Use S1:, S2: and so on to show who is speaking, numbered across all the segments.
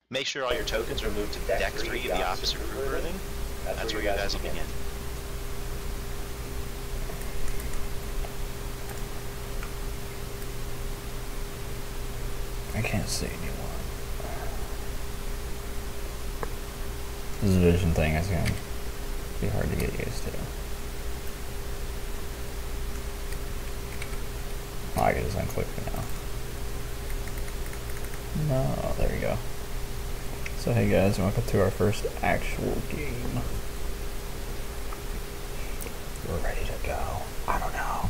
S1: Make sure all your tokens are moved to deck 3 of the officer group berthing. That's where you guys will begin.
S2: I can't see anyone. This vision thing is going to be hard to get used to. Oh, I can just unclick it now. No, there we go. So hey guys, welcome to our first actual game. We're ready to go. I don't know.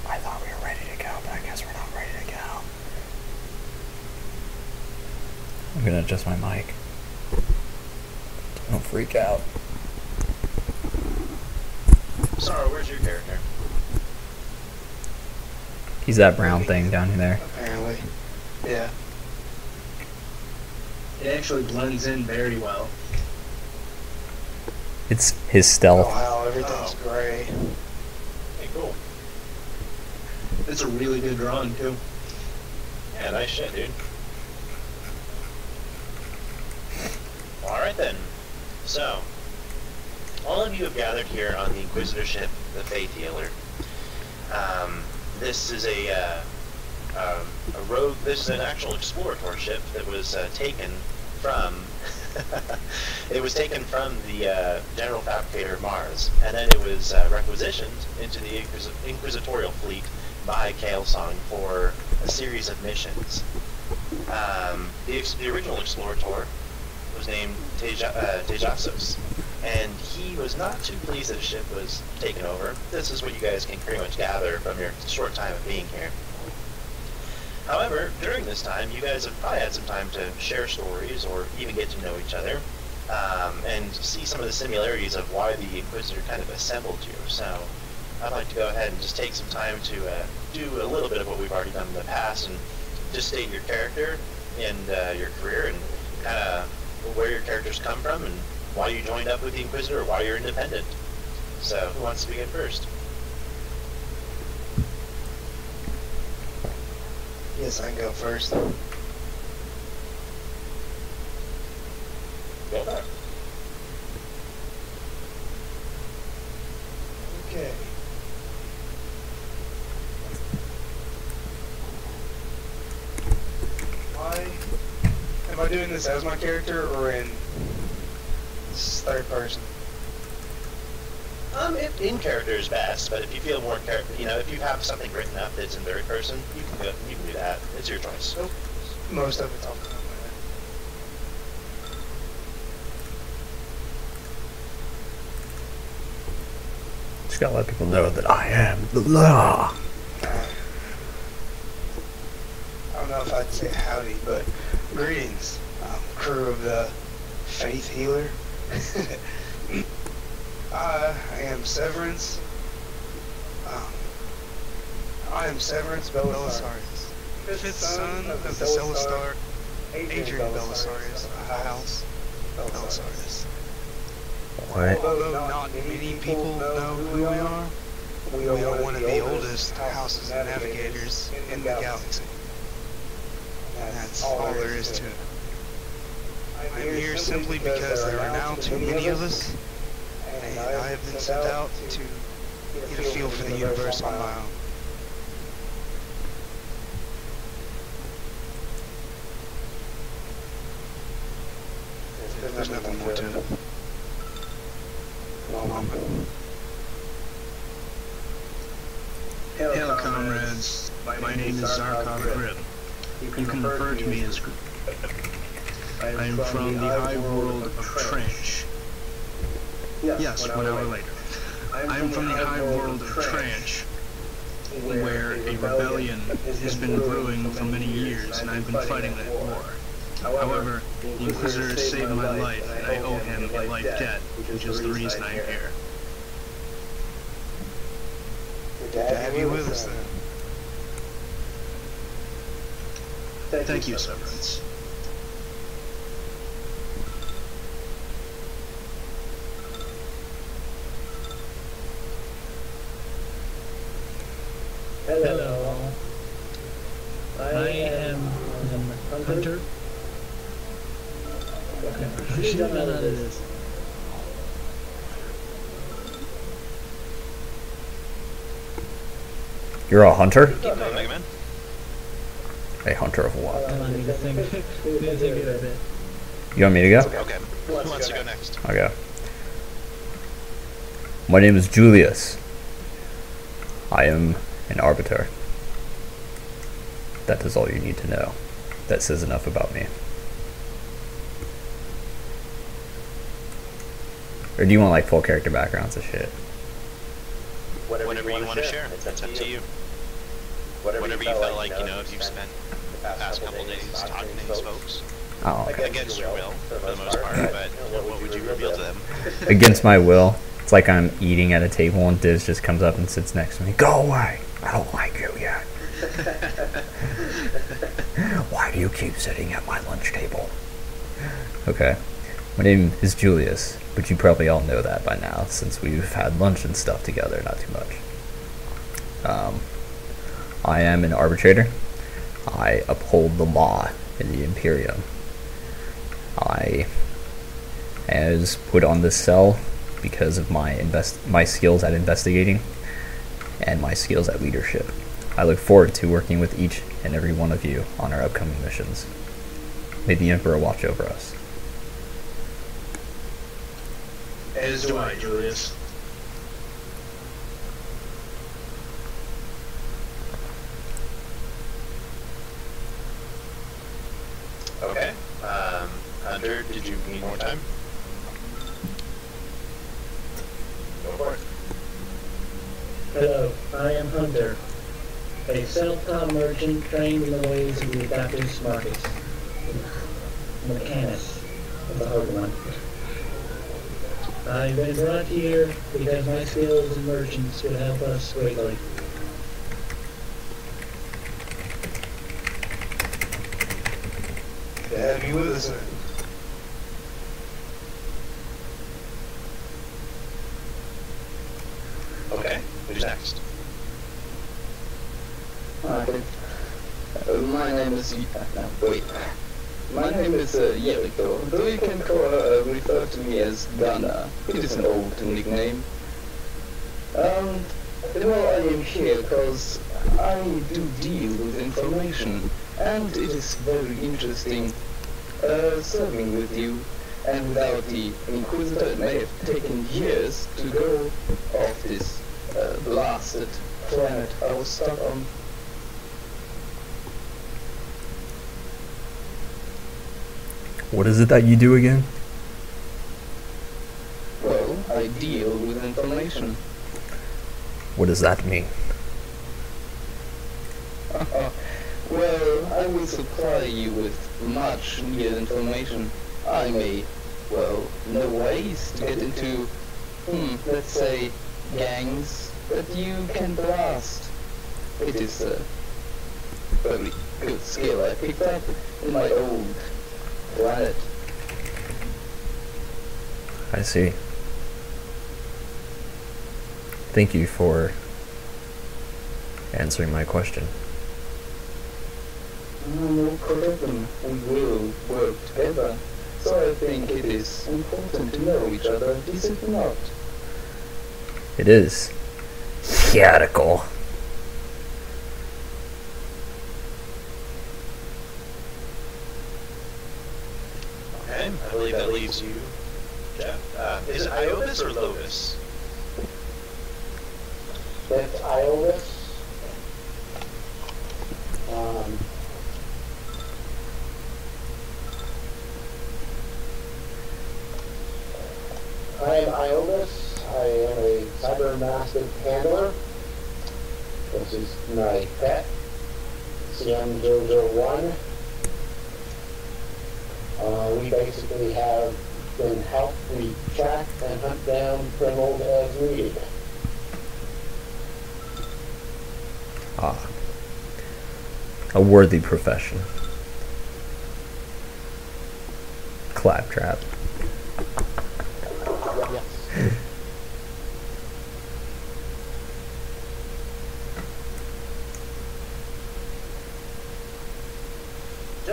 S2: I thought we were ready to go, but I guess we're not ready to go. I'm gonna adjust my mic. Don't freak out.
S1: Sorry, where's your character?
S2: He's that brown thing down there.
S3: Apparently. Yeah. It actually blends in very well.
S2: It's his stealth.
S4: Oh wow, everything's gray.
S1: Hey, cool.
S3: It's a really good drawing too.
S1: Yeah, nice shit, dude. Alright then. So, all of you have gathered here on the Inquisitor ship, the Faith Healer. This is a rogue, this is an actual explorator ship that was taken from, it was taken from the General Fabricator Mars, and then it was requisitioned into the Inquisitorial fleet by Kaelsong for a series of missions. The original explorator was named Tejasos, and he was not too pleased that his ship was taken over. This is what you guys can pretty much gather from your short time of being here. However, during this time, you guys have probably had some time to share stories or even get to know each other, and see some of the similarities of why the Inquisitor kind of assembled you. So I'd like to go ahead and just take some time to do a little bit of what we've already done in the past and just state your character and your career and kind of where your characters come from and why you joined up with the Inquisitor or why you're independent. So who wants to begin first?
S4: Yes, I can go first.
S1: Go for it.
S4: Okay. Why am I doing this as my character or in third person?
S1: In character is best, but if you feel more character, if you have something written up that's in third person, you can do that. It's your choice.
S4: Nope. Most of it's on my
S2: Just gotta let people know that I am the law.
S4: I don't know if I'd say howdy, but greetings, crew of the Faith Healer. I am Severance. I am Severance Belisarius, fifth son of the Celestar, Adrian Belisarius of the House Belisarius.
S2: What?
S4: Although not many people know who we are, we are one of the oldest houses of navigators in the galaxy. And that's all there is to it. I'm here simply because there are now too many of us, and I have been sent out to get a feel for the universe on my own. There's nothing more to it.
S3: Hail, comrades. My name is Zarkov Grim. You can refer to me as Grim. I am from the high world of Trench. Yes, 1 hour later. I am from the high world of Trench, where a rebellion has been brewing for many years, and I've been fighting that war. However, the Inquisitor saved my life, and I owe him a life debt, which is the reason I'm here.
S4: To have you with us then.
S3: Thank you, Severance.
S5: Hello. I am a hunter. She got out of this.
S6: You're a hunter?
S1: Keep going, Mega Man.
S6: A hunter of what?
S5: I need to think. Need to think of it.
S6: You want me to go?
S1: Okay. Who wants to go next?
S6: Okay. My name is Julius. I am an arbiter. That is all you need to know. That says enough about me. Or do you want like full character backgrounds and shit?
S1: Whatever you want to share. It's up to you. Whatever you felt like, if you've spent the past couple days talking to these folks.
S6: Oh, okay.
S1: Against your will, for the most part, but what would you reveal to them?
S6: Against my will. It's like I'm eating at a table and Diz just comes up and sits next to me. Go away! I don't like you yet. Why do you keep sitting at my lunch table? Okay. My name is Julius, but you probably all know that by now since we've had lunch and stuff together, not too much. I am an arbitrator. I uphold the law in the Imperium. I was put on this cell because of my skills at investigating and my skills at leadership. I look forward to working with each and every one of you on our upcoming missions. May the Emperor watch over us.
S3: As do I, Julius.
S1: Okay. Hunter, did you need more time? Go for it.
S5: Hello, I am Hunter, a self-taught merchant trained in the ways of the Adaptus Marcus, Mechanus of the Hard One. I've been brought here because my skills in merchants would help us greatly.
S4: To have you with us.
S1: Okay. Who's next?
S7: Okay. My name is My name is Jericho, though you can refer to me as Gunnar. It is an old nickname. Well, I am here because I do deal with information, and it is very interesting serving with you. And without the Inquisitor, it may have taken years to go off this blasted planet I was stuck on.
S6: What is it that you do again?
S7: Well, I deal with information.
S6: What does that mean?
S7: Well, I will supply you with much needed information. I may, know ways to get into, let's say, gangs that you can blast. It is a very good skill I picked up in my old planet.
S6: I see. Thank you for answering my question.
S7: No problem. We will work together. So I think it is important to know each other, is it not?
S6: It is. Theatrical.
S1: Okay, I believe that leaves you, Jeff. Is it Iobis or Lovis?
S2: That's Iobis. I am Iobis. I am a cybermassive handler. This is my pet, CM001. We basically have been helped. We track and hunt down criminals as needed.
S6: Ah. A worthy profession. Claptrap.
S2: Yes.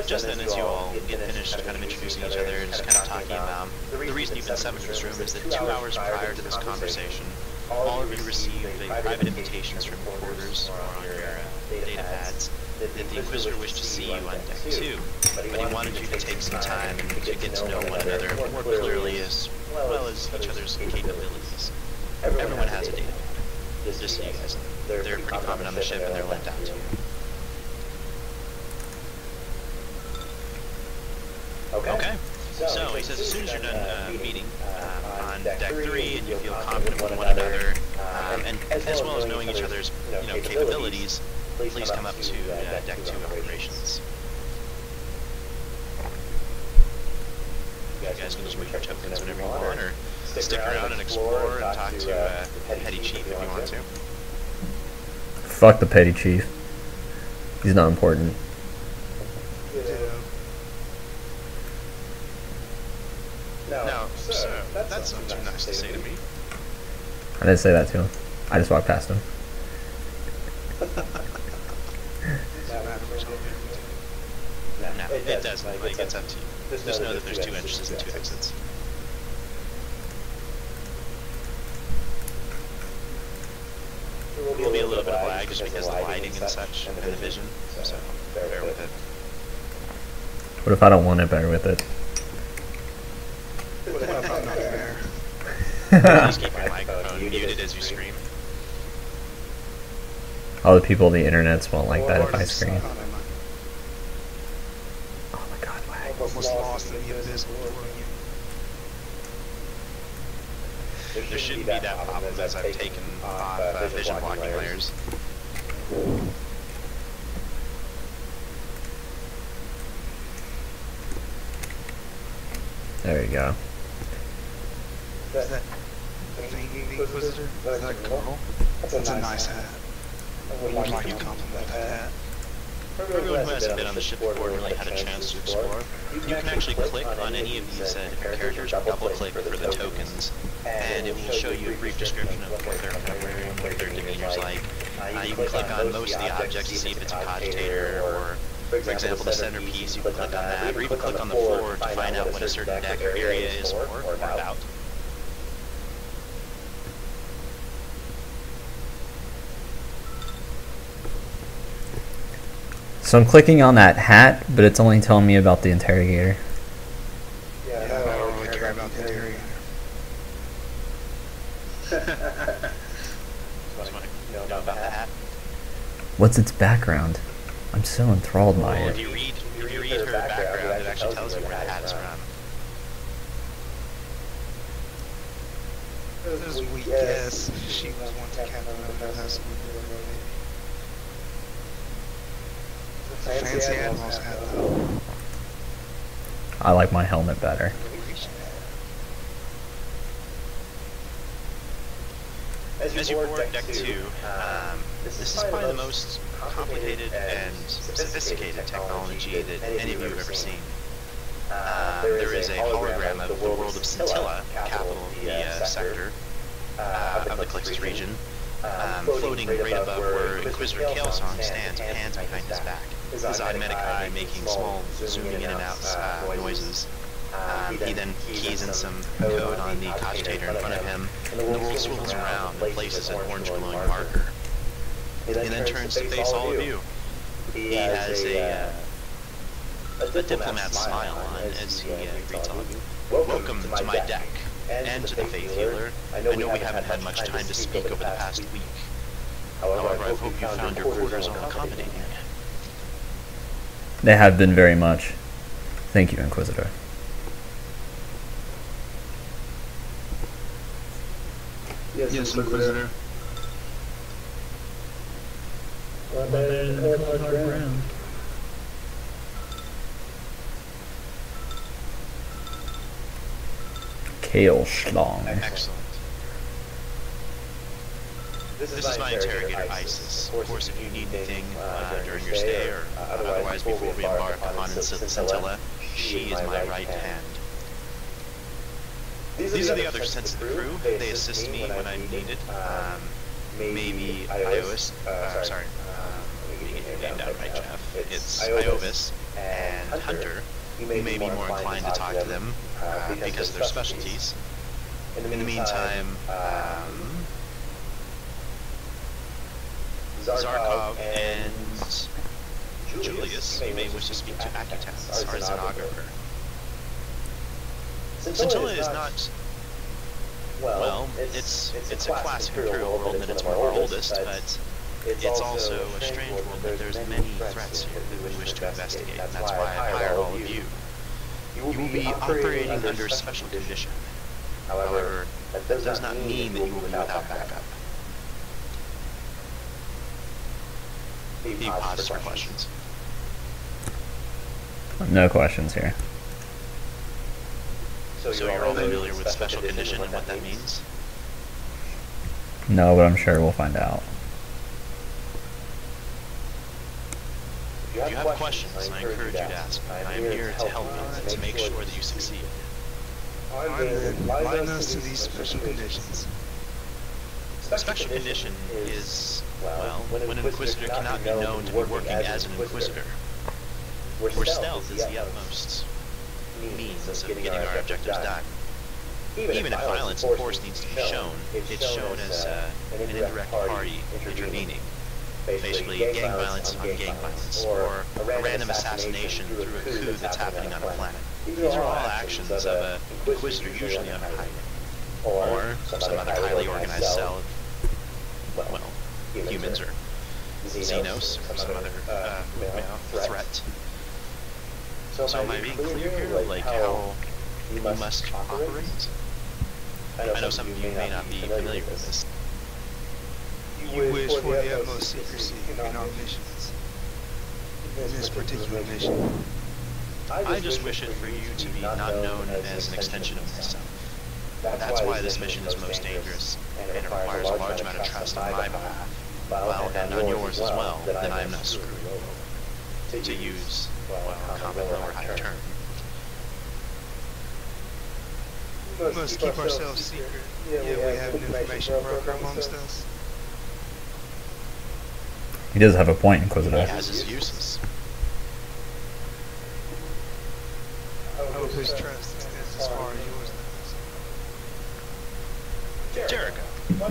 S1: Just then, as you all get finished kind of introducing each other and just kind of talking about the reason you've been summoned to this room is that 2 hours prior to this conversation, all of you received a private invitation from quarters or on your data pads that the Inquisitor wished to see you on Deck 2, but he wanted you to take some time and to get to know one another more clearly as well as each other's capabilities. Everyone has a data pad, just so you guys know. They're pretty common on the ship and they're lent out to you. Okay. So he says as soon as you're done meeting on Deck 3 and you feel confident with one another, and as well as knowing each other's capabilities, please come up to Deck 2 operations. You guys can just move your tokens whenever you want, or stick around and explore and talk to the Petty Chief if you want to.
S6: Fuck the Petty Chief. He's not important.
S1: No, sir, that's not too nice to say to me.
S6: I didn't say that to him. I just walked past him.
S1: No, it doesn't. Like, it's up to you. Just know that there's 2 entrances and 2 exits. There'll be a little bit of lag just because of the lighting and such and the vision, so bear with it.
S6: What if I don't want to bear with it?
S4: What if I'm not there?
S1: Please keep your microphone muted as you scream.
S6: All the people on the internets won't like that if I scream. Oh my god, lag.
S4: Almost lost in the abyss.
S1: There shouldn't be that problem as I've taken off vision blocking layers.
S6: There you go.
S4: Is that thing the Inquisitor? Is that a girl? That's a nice hat. I would like to compliment that hat.
S1: For everyone who hasn't been on the ship before and really had a chance to explore, you can actually click on any of these different characters, double-click for the tokens, and it will show you a brief description of what they're wearing, what their demeanor's like. You can click on most of the objects to see if it's a cogitator, or, for example, the centerpiece, you can click on that, or even click on the floor to find out what a certain deck or area is for or about.
S6: So I'm clicking on that hat, but it's only telling me about the interrogator.
S4: Yeah, I don't really care about the interrogator.
S1: Know about the hat?
S6: What's its background? I'm so enthralled by
S1: Well,
S6: it.
S1: if you read her background, it actually tells you where the hat is from.
S4: We guess she was once a captain of the house. Fancy admiral's hat, though.
S6: I like my helmet better.
S1: As you board Deck 2, this is probably the most complicated and sophisticated technology that any of you have ever seen. There is a hologram of the world of Scintilla, capital of the sector of the Clixus region, floating right above where Inquisitor Kaleson stands with hands behind his back, his automatic eye making small zooming in and out noises. He then keys in some code on the cogitator in front of him, and the world swivels around and places an orange glowing marker. He then turns to face all of you. He has a diplomat smile on as he greets all of you. Welcome to my deck, and to the Faith Healer. I know we haven't had much time to speak over the past week. However, I hope you found your quarters all accommodating.
S6: They have been very much. Thank you, Inquisitor.
S3: Yes, Inquisitor.
S5: Well, better than the cold hard ground.
S6: Kale Schlong.
S1: Excellent. This is my interrogator, Isis. Of course, if you need anything during your stay or otherwise before we embark upon Scintilla, she is my right hand. These are the other cents of the crew. They assist me when I'm needed. Maybe Iovis. Sorry. Let me get your name down right, Jeff. It's Iovis and and Hunter, you may be more inclined to talk to them because of their specialties. In the meantime, Zarkov and Julius, you may wish to speak to Akutas, our stenographer. Scintilla is not, well, it's a classic Imperial world and it's one of our oldest, but it's also a strange world that there's many threats here that we wish to investigate, and that's why I hired all of you. You will be operating under special condition. However, that does not mean that you will be without backup. You pause for questions.
S6: No questions here.
S1: So you're all familiar with special condition and what that means?
S6: No, but I'm sure we'll find out.
S1: If you have questions, I encourage you to ask. I am here to help you, to make sure that you succeed.
S4: Enlighten us to these special conditions.
S1: Special condition is, well, when an Inquisitor cannot be known to be working as an Inquisitor. Where stealth is the utmost means of getting our objectives done. Even if violence and force needs to be shown, it's shown as an indirect party intervening. Basically, gang violence on gang violence, or a random assassination through a coup that's happening on a planet. These are all actions of an Inquisitor, usually under hiding, or some other highly organized cell of, well, humans or Xenos or some other threat. So am I being clear here, like how you must operate? I know some of you may not be familiar with this.
S4: You wish for the utmost secrecy in our missions. In this particular mission.
S1: I just wish it for you to be not known as an extension of myself. That's why this mission is most dangerous, and it requires a large amount of trust on my behalf, well, and on yours as well, that I am not screwed over. To use, well, a common lower high term.
S4: We must keep ourselves secret. Yeah, we have an information broker amongst us.
S6: He does have a point, Inquisitor.
S1: He has his uses.
S4: I hope his trust extends as far as yours does.
S1: Jericho,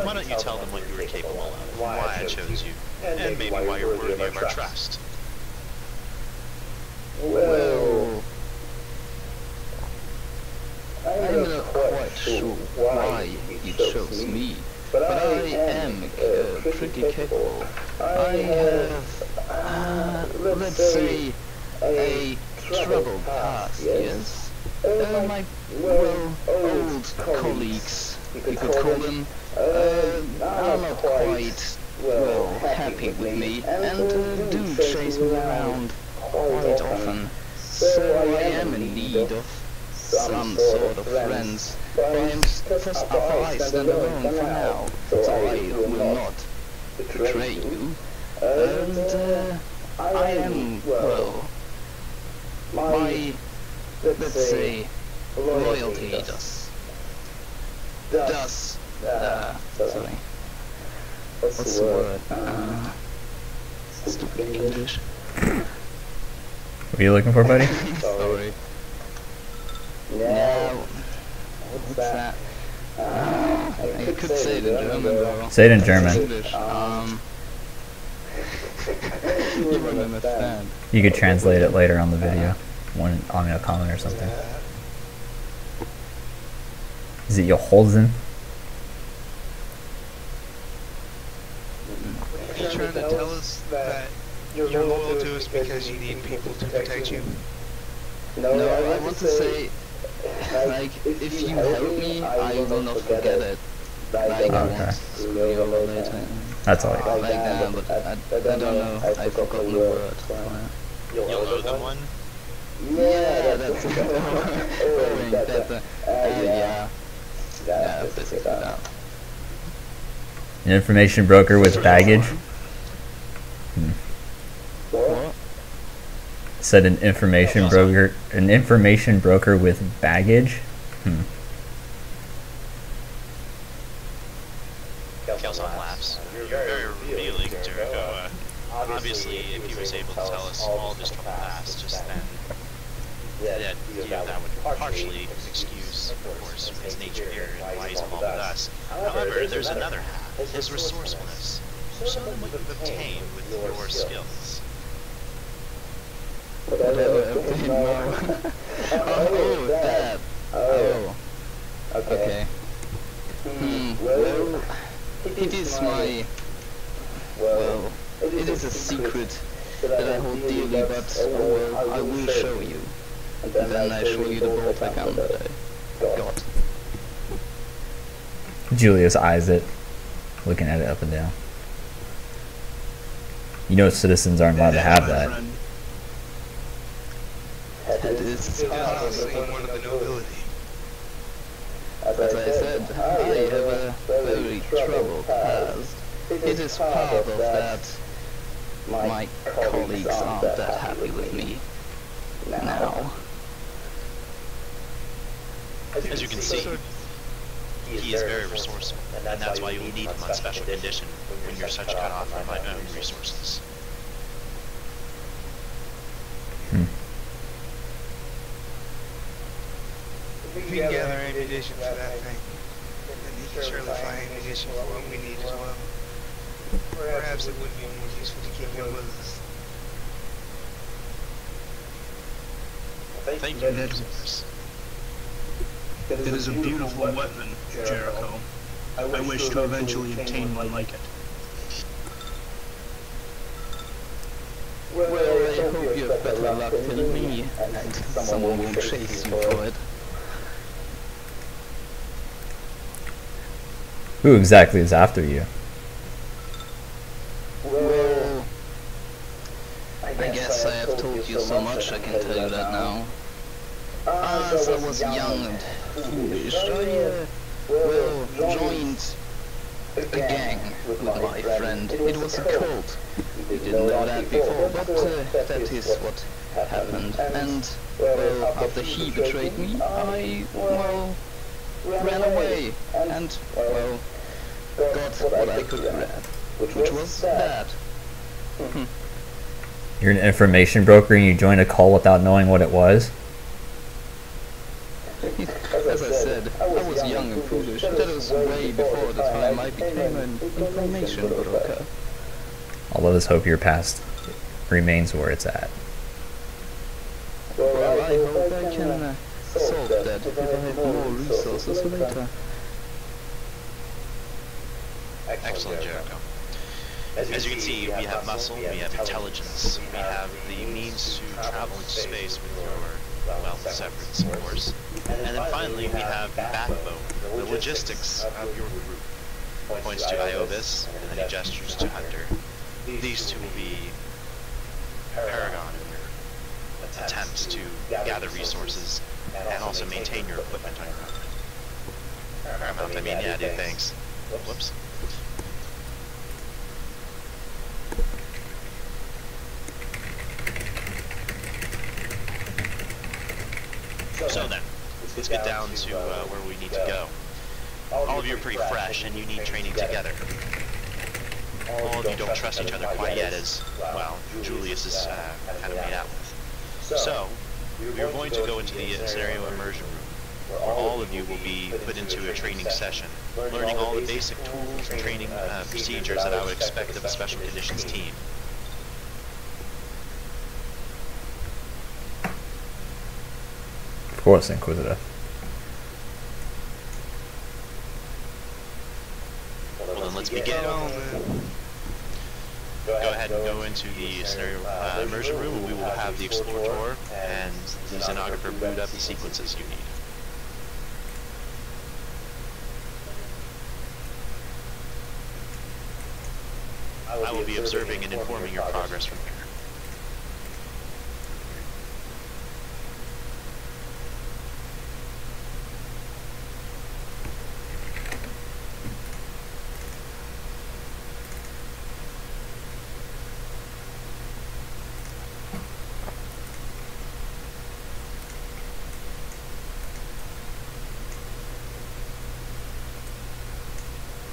S1: why don't you tell them what you were capable of, why I chose you, and maybe why you're worthy of our trust.
S7: Well, I'm not quite sure why you chose me, but I am pretty capable. I have, let's say, a troubled past, yes? My, well, old colleagues, you could call them, are not quite, well, happy with me, and do chase me around quite often. So I am in need of some sort of friends, but I stand alone for now, so I will not betray you, and I am, well, my, let's say, loyalty sorry, what's the word, stupid English.
S6: What are you looking for, buddy?
S7: Sorry. Now, what's that? I could say it in German, bro.
S6: Say it in German.
S7: English, you wouldn't understand.
S6: You could translate it later on the video, when on a comment or something. Is it Joholzen?
S4: You're trying to tell us that you're loyal to us because you need people to protect you?
S7: No, I want to say, like, if you help me, I will not forget it. Like, I won't screw you over later.
S6: That's all.
S7: Like that, but I don't know, I've forgotten the word.
S1: You'll owe them one?
S7: Yeah, that's it. Yeah, that's it.
S6: An information broker with baggage?
S7: What?
S6: Said an information broker with baggage?
S1: Kelson laughs. You're very revealing, Jericho. Obviously, if you was able to tell us all just from the past just then, that that would partially excuse, of course, his nature here and why he's involved with us. However, there's another half, his resourcefulness. Show them what you've obtained with your skills.
S7: Oh, that. Oh. Okay. Well, it is my... Well, it is a secret that I hold dearly, but, oh well, I will show you. And then I show you the bolt I found that I got.
S6: Julius eyes it, looking at it up and down. You know citizens aren't allowed to have that.
S7: That is
S4: honestly one of the nobility.
S7: As I said, I have a very troubled past. It is part of that my colleagues aren't that happy with me now.
S1: As you can see, he is very resourceful, and that's why you will need him on special condition when you're such cut off from my own resources.
S4: If we can gather ammunition for that thing, then he can surely find ammunition for what we need as well. Perhaps it would be more useful to keep him with us.
S1: Thank you, Nicholas.
S3: It is a beautiful weapon, Jericho. I wish to eventually obtain one like it.
S7: Well, I hope you have better luck than me, and someone won't chase you for it.
S6: Who exactly is after you?
S7: Well, I guess I have told you so much I can tell you that now. As I was young and foolish, I, well, joined a gang with my friend. It was a cult. We didn't know that before, but that is what happened. And, well, after he betrayed me, I, well, ran away and, well, got what I could grab, which was that.
S6: You're an information broker and you joined a call without knowing what it was?
S7: As I said, I was young and foolish. That was way before the time I became an information broker.
S6: I'll let us hope your past remains where it's at.
S7: Well, I hope I can solve that if I have more resources later.
S1: Excellent, Jericho. As you can see, we have muscle, we have intelligence, we have the means to travel into space with your, well, severance, of course. And then finally, we have the backbone, the logistics of your group. Points to Iobis, and then he gestures to Hunter. These two will be paragon in your attempts to gather resources and also maintain your equipment on your own. Paramount, I mean, yeah, dude, thanks. Whoops. So then, let's get down to where we need to go. All of you are pretty fresh, and you need training together. All of you don't trust each other quite yet, as, well, Julius is kind of made out with. So, we are going to go into the scenario immersion room, where all of you will be put into a training session, learning all the basic tools and training procedures that I would expect of a special conditions team.
S6: Of course, Inquisitor.
S1: Well then, let's begin. Go ahead and go into the scenario immersion room, and we will have the Explorator and the Xenographer boot up the sequences you need. I will be observing and informing your progress from here.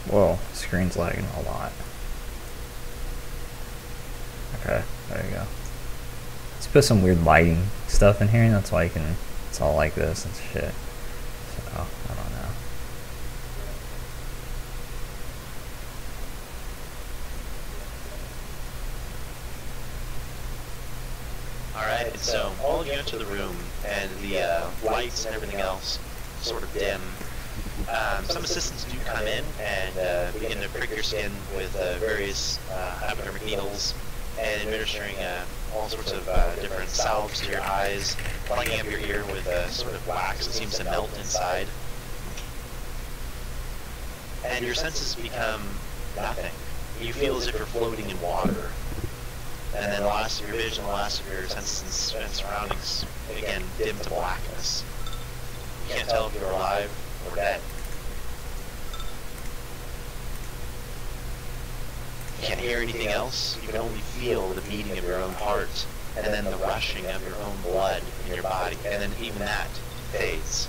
S6: Whoa, screen's lagging a lot. Okay, there you go. It's put some weird lighting stuff in here, and that's why you can. It's all like this and shit. So I don't know.
S1: Alright, so all of you enter the room, and the lights and everything else sort of dim. Some assistants do come in and begin to prick your skin with various hypodermic needles and administering all sorts of different salves to your eyes, plugging up your ear with a sort of wax that seems to melt inside. And your senses become nothing. You feel as if you're floating in water. And then the last of your vision, the last of your senses and surroundings, again, dim to blackness. You can't tell if you're alive or dead. You can't hear anything else. You can only feel the beating of your own heart, and then the rushing of your own blood in your body, and then even that fades.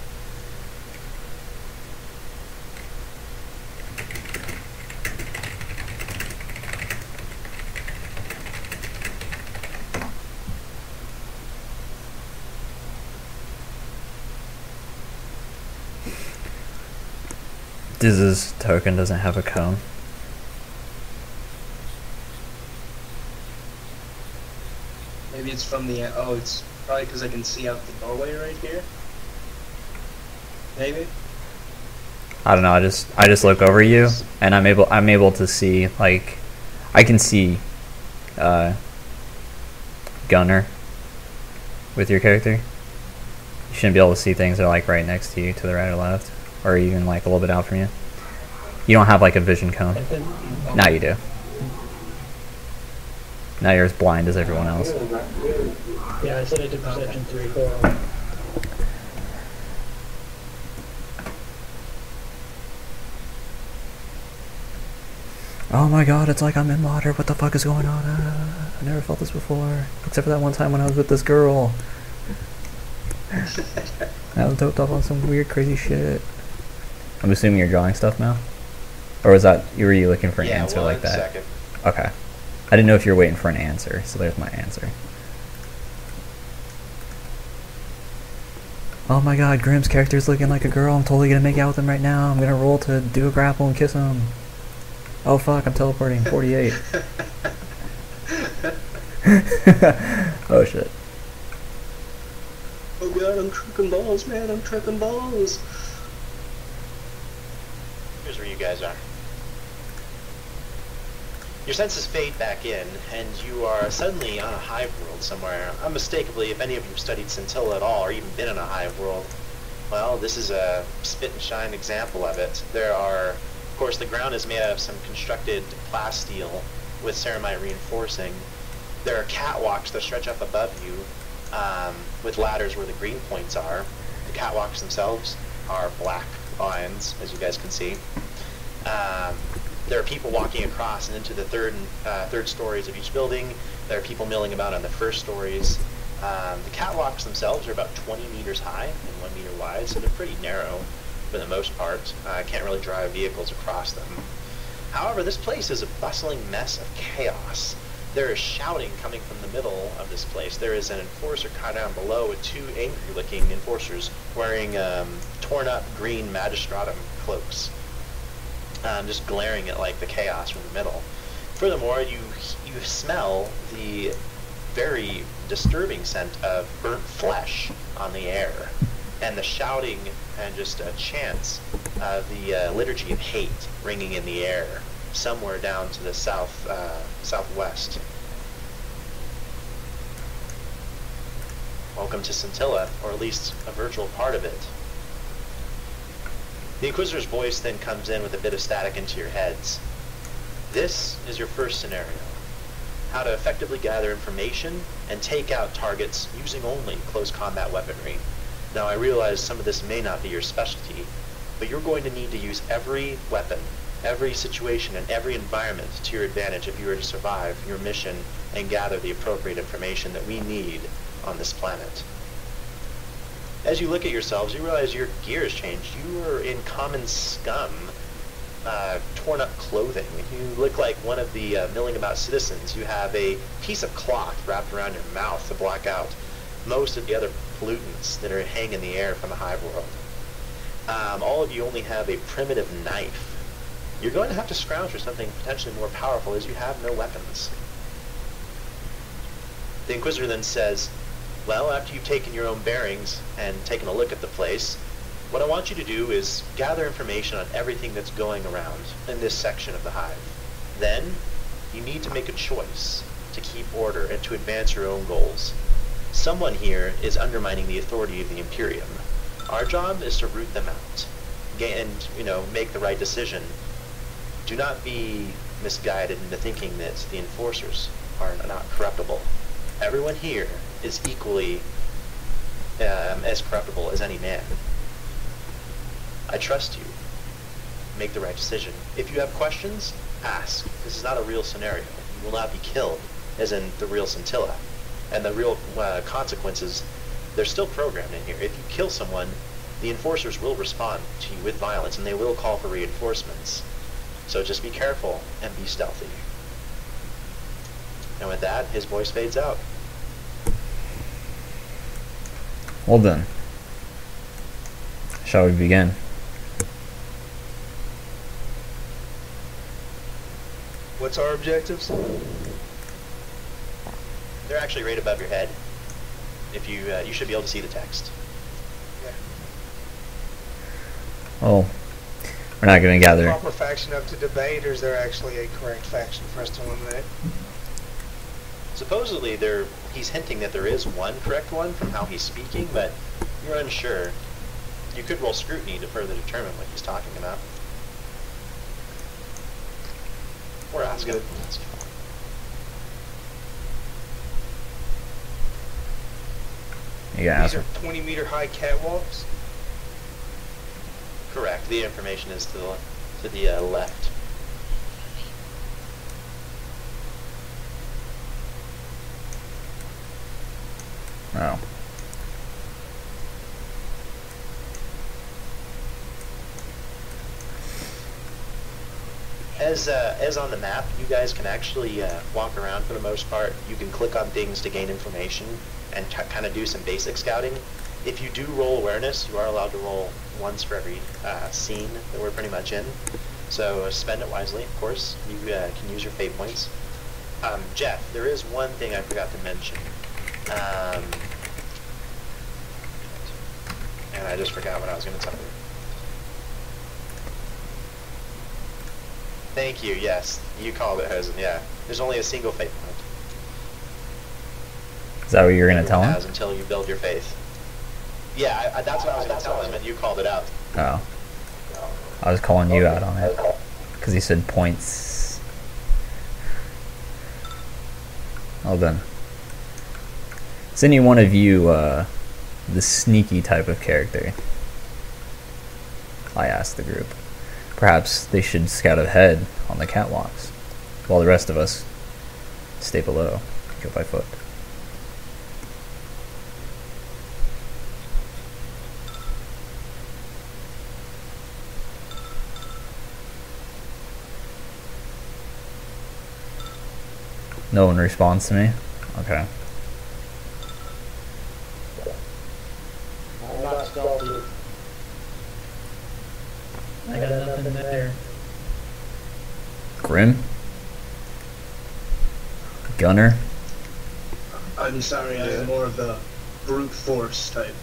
S6: Diz's token doesn't have a cone.
S3: Maybe it's from the, oh, it's probably because I can see out the doorway right here. Maybe.
S6: I don't know. I just look over you, and I'm able to see, like, I can see Gunner with your character. You shouldn't be able to see things that are like right next to you, to the right or left, or even like a little bit out from you. You don't have like a vision cone. Now you do. Now you're as blind as everyone else.
S5: Yeah, I said I did perception 3 4.
S6: Oh my god, it's like I'm in water. What the fuck is going on? I never felt this before. Except for that one time when I was with this girl. I was doped up on some weird, crazy shit. I'm assuming you're drawing stuff now? Or was that, were you looking for an answer like that?
S1: Second.
S6: Okay. I didn't know if you were waiting for an answer, so there's my answer. Oh my god, Grimm's character's looking like a girl. I'm totally gonna make out with him right now. I'm gonna roll to do a grapple and kiss him. Oh fuck, I'm teleporting. 48. Oh shit.
S3: Oh god, I'm tripping balls, man. I'm tripping balls.
S1: Here's where you guys are. Your senses fade back in, and you are suddenly on a hive world somewhere. Unmistakably, if any of you have studied scintilla at all, or even been in a hive world, well, this is a spit and shine example of it. There are, of course, the ground is made out of some constructed plasteel with ceramite reinforcing. There are catwalks that stretch up above you with ladders where the green points are. The catwalks themselves are black lines, as you guys can see. There are people walking across and into the third stories of each building. There are people milling about on the first stories. The catwalks themselves are about 20 meters high and 1 meter wide, so they're pretty narrow for the most part. Can't really drive vehicles across them. However, this place is a bustling mess of chaos. There is shouting coming from the middle of this place. There is an enforcer caught down below with 2 angry-looking enforcers wearing torn-up green magistratum cloaks, just glaring at like the chaos from the middle. Furthermore, you smell the very disturbing scent of burnt flesh on the air, and the shouting and just chants of the liturgy of hate ringing in the air somewhere down to the southwest. Welcome to Scintilla, or at least a virtual part of it. The Inquisitor's voice then comes in with a bit of static into your heads. This is your first scenario. How to effectively gather information and take out targets using only close combat weaponry. Now I realize some of this may not be your specialty, but you're going to need to use every weapon, every situation, and every environment to your advantage if you are to survive your mission and gather the appropriate information that we need on this planet. As you look at yourselves, you realize your gear has changed. You were in common scum torn up clothing. You look like one of the milling about citizens. You have a piece of cloth wrapped around your mouth to block out most of the other pollutants that are hanging in the air from the hive world. All of you only have a primitive knife. You're going to have to scrounge for something potentially more powerful, as you have no weapons. The Inquisitor then says, well, after you've taken your own bearings and taken a look at the place, what I want you to do is gather information on everything that's going around in this section of the hive. Then, you need to make a choice to keep order and to advance your own goals. Someone here is undermining the authority of the Imperium. Our job is to root them out and, make the right decision. Do not be misguided into thinking that the Enforcers are not corruptible. Everyone here is equally as corruptible as any man. I trust you. Make the right decision. If you have questions, ask. This is not a real scenario. You will not be killed, as in the real scintilla. And the real consequences, they're still programmed in here. If you kill someone, the Enforcers will respond to you with violence, and they will call for reinforcements. So just be careful and be stealthy. And with that, his voice fades out.
S6: Well then, shall we begin?
S4: What's our objectives?
S1: They're actually right above your head. If you you should be able to see the text.
S4: Yeah.
S6: Oh, we're not going to gather.
S4: Proper faction up to debate, or is there actually a correct faction for us to eliminate?
S1: Supposedly, he's hinting that there is one correct one from how he's speaking, but you're unsure. You could roll scrutiny to further determine what he's talking about. Or ask him.
S6: You gotta
S4: These
S6: ask.
S4: are 20-meter high catwalks.
S1: Correct. The information is to the left.
S6: Oh.
S1: As on the map, you guys can actually walk around for the most part. You can click on things to gain information and kind of do some basic scouting. If you do roll awareness, you are allowed to roll once for every scene that we're pretty much in. So spend it wisely, of course. You can use your fate points. Jeff, there is one thing I forgot to mention. And I just forgot what I was going to tell you. Thank you, yes. You called it, Hosen, yeah. There's only a single fate point.
S6: Is that what you're going to tell him?
S1: Until you build your faith. Yeah, that's what I was going to tell him, and you called it out.
S6: Oh. I was calling you out on it. Because you said points. Well then. Is any one of you the sneaky type of character? I asked the group. Perhaps they should scout ahead on the catwalks, while the rest of us stay below, go by foot. No one responds to me? Okay.
S5: I'm not stealthy. I got nothing there.
S6: Grim? Gunner?
S3: I'm sorry, I am more of the brute force type.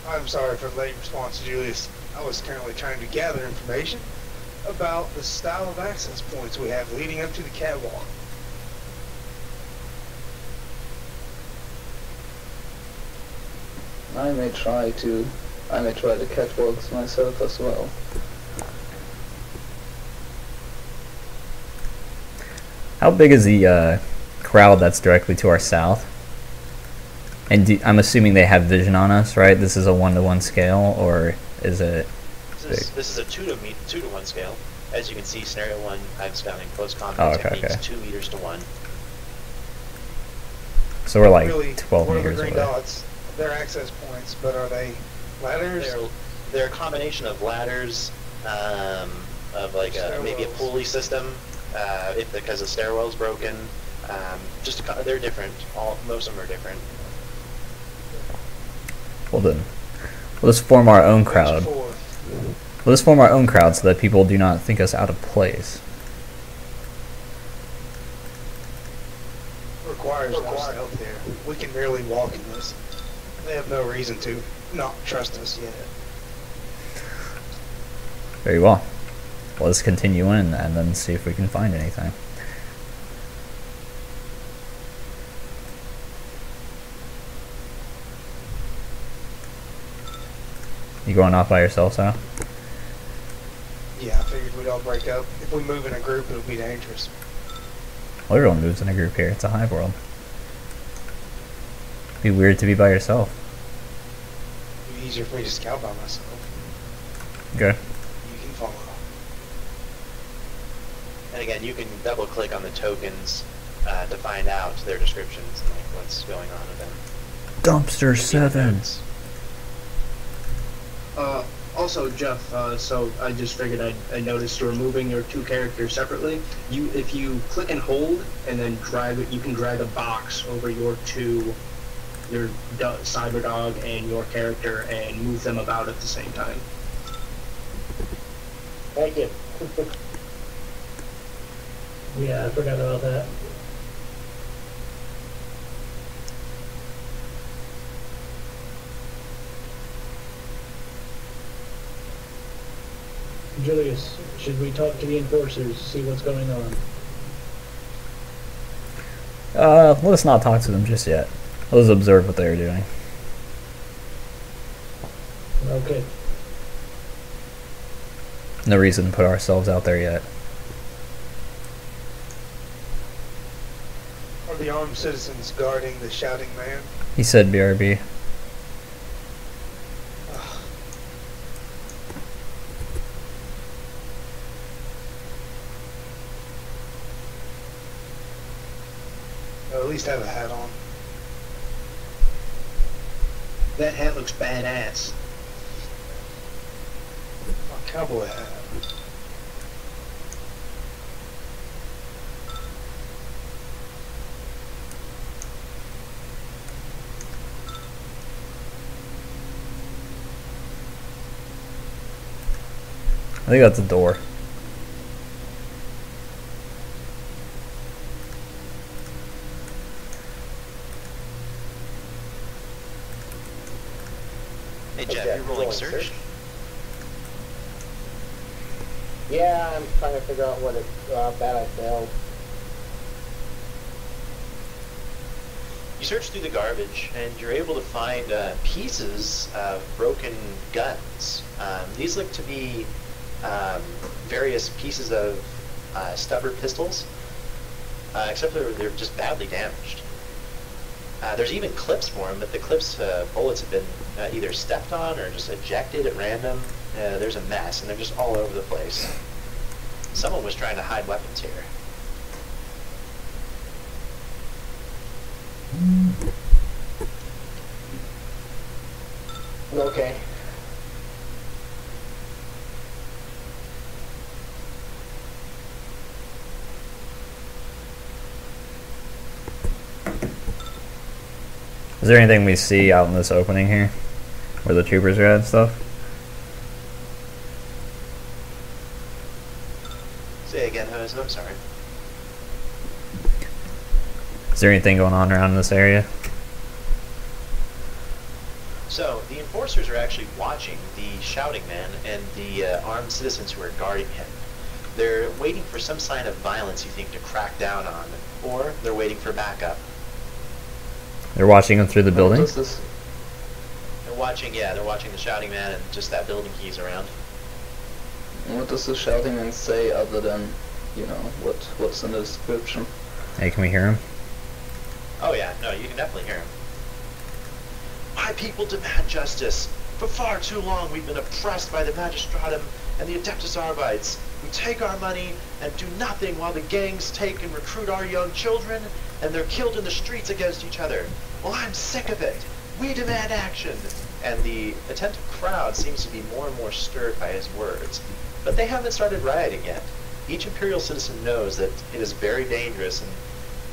S4: I'm sorry for the late response, Julius. I was currently trying to gather information about the style of access points we have leading up to the catwalk.
S7: I may try the catwalks myself as well.
S6: How big is the crowd that's directly to our south? And I'm assuming they have vision on us, right? This is a 1-to-1 scale, or is it?
S1: This is a 2-to-1 scale. As you can see, scenario 1, I'm scouting close combat techniques, 2 meters to 1.
S6: So we're like
S4: Really,
S6: 12
S4: what are the
S6: meters
S4: green
S6: away.
S4: dots? They're access points, but are they ladders?
S1: they're a combination of ladders, of like maybe a pulley system, because the stairwell's broken. They're different. Most of them are different.
S6: Well then, let's form our own crowd. Let's form our own crowd so that people do not think us out of place.
S4: Requires no stealth here. We can merely walk in this. They have no reason to not trust us yet.
S6: Very well. Let's continue in and then see if we can find anything. You going off by yourself, Sal?
S4: Yeah, I figured we'd all break up. If we move in a group, it'll be dangerous.
S6: Well, everyone moves in a group here. It's a hive world. It'd be weird to be by yourself.
S4: It'd be easier for me to scout by myself.
S6: Okay.
S4: You can follow.
S1: And again, you can double click on the tokens to find out their descriptions and like what's going on with them.
S6: Dumpster 7.
S3: Also, Jeff, so I just figured I noticed you were moving your two characters separately. If you click and hold and then drag it, you can drag a box over your cyber dog and your character and move them about at the same time.
S2: Thank you.
S5: Yeah, I forgot about that. Julius, should we talk to the enforcers, see what's going on?
S6: Let us not talk to them just yet. Let's observe what they're doing.
S5: Okay.
S6: No reason to put ourselves out there yet.
S4: Are the armed citizens guarding the shouting man?
S6: He said BRB.
S4: Or at least have a hat on.
S3: That hat looks badass.
S4: A cowboy hat.
S6: I think that's a door.
S1: Hey Jeff, you're rolling search?
S2: Yeah, I'm trying to figure out what bad I failed.
S1: You search through the garbage, and you're able to find pieces of broken guns. These look to be various pieces of stubber pistols, except they're just badly damaged. There's even clips for them, but the clips bullets have been either stepped on or just ejected at random. There's a mess, and they're just all over the place. Someone was trying to hide weapons here.
S2: Okay.
S6: Is there anything we see out in this opening here? Where the troopers are at and stuff?
S1: Say again, Jose, I'm sorry.
S6: Is there anything going on around this area?
S1: So, the enforcers are actually watching the shouting man and the armed citizens who are guarding him. They're waiting for some sign of violence, you think, to crack down on, or they're waiting for backup.
S6: They're watching them through the building?
S1: They're watching the shouting man and just that building he's around.
S7: What does the shouting man say other than, you know, what's in the description?
S6: Hey, can we hear him?
S1: Oh yeah, no, you can definitely hear him. My people demand justice. For far too long we've been oppressed by the Magistratum and the Adeptus Arbites. We take our money and do nothing while the gangs take and recruit our young children, and they're killed in the streets against each other. Well, I'm sick of it. "We demand action!" And the attentive crowd seems to be more and more stirred by his words. But they haven't started rioting yet. Each Imperial citizen knows that it is very dangerous and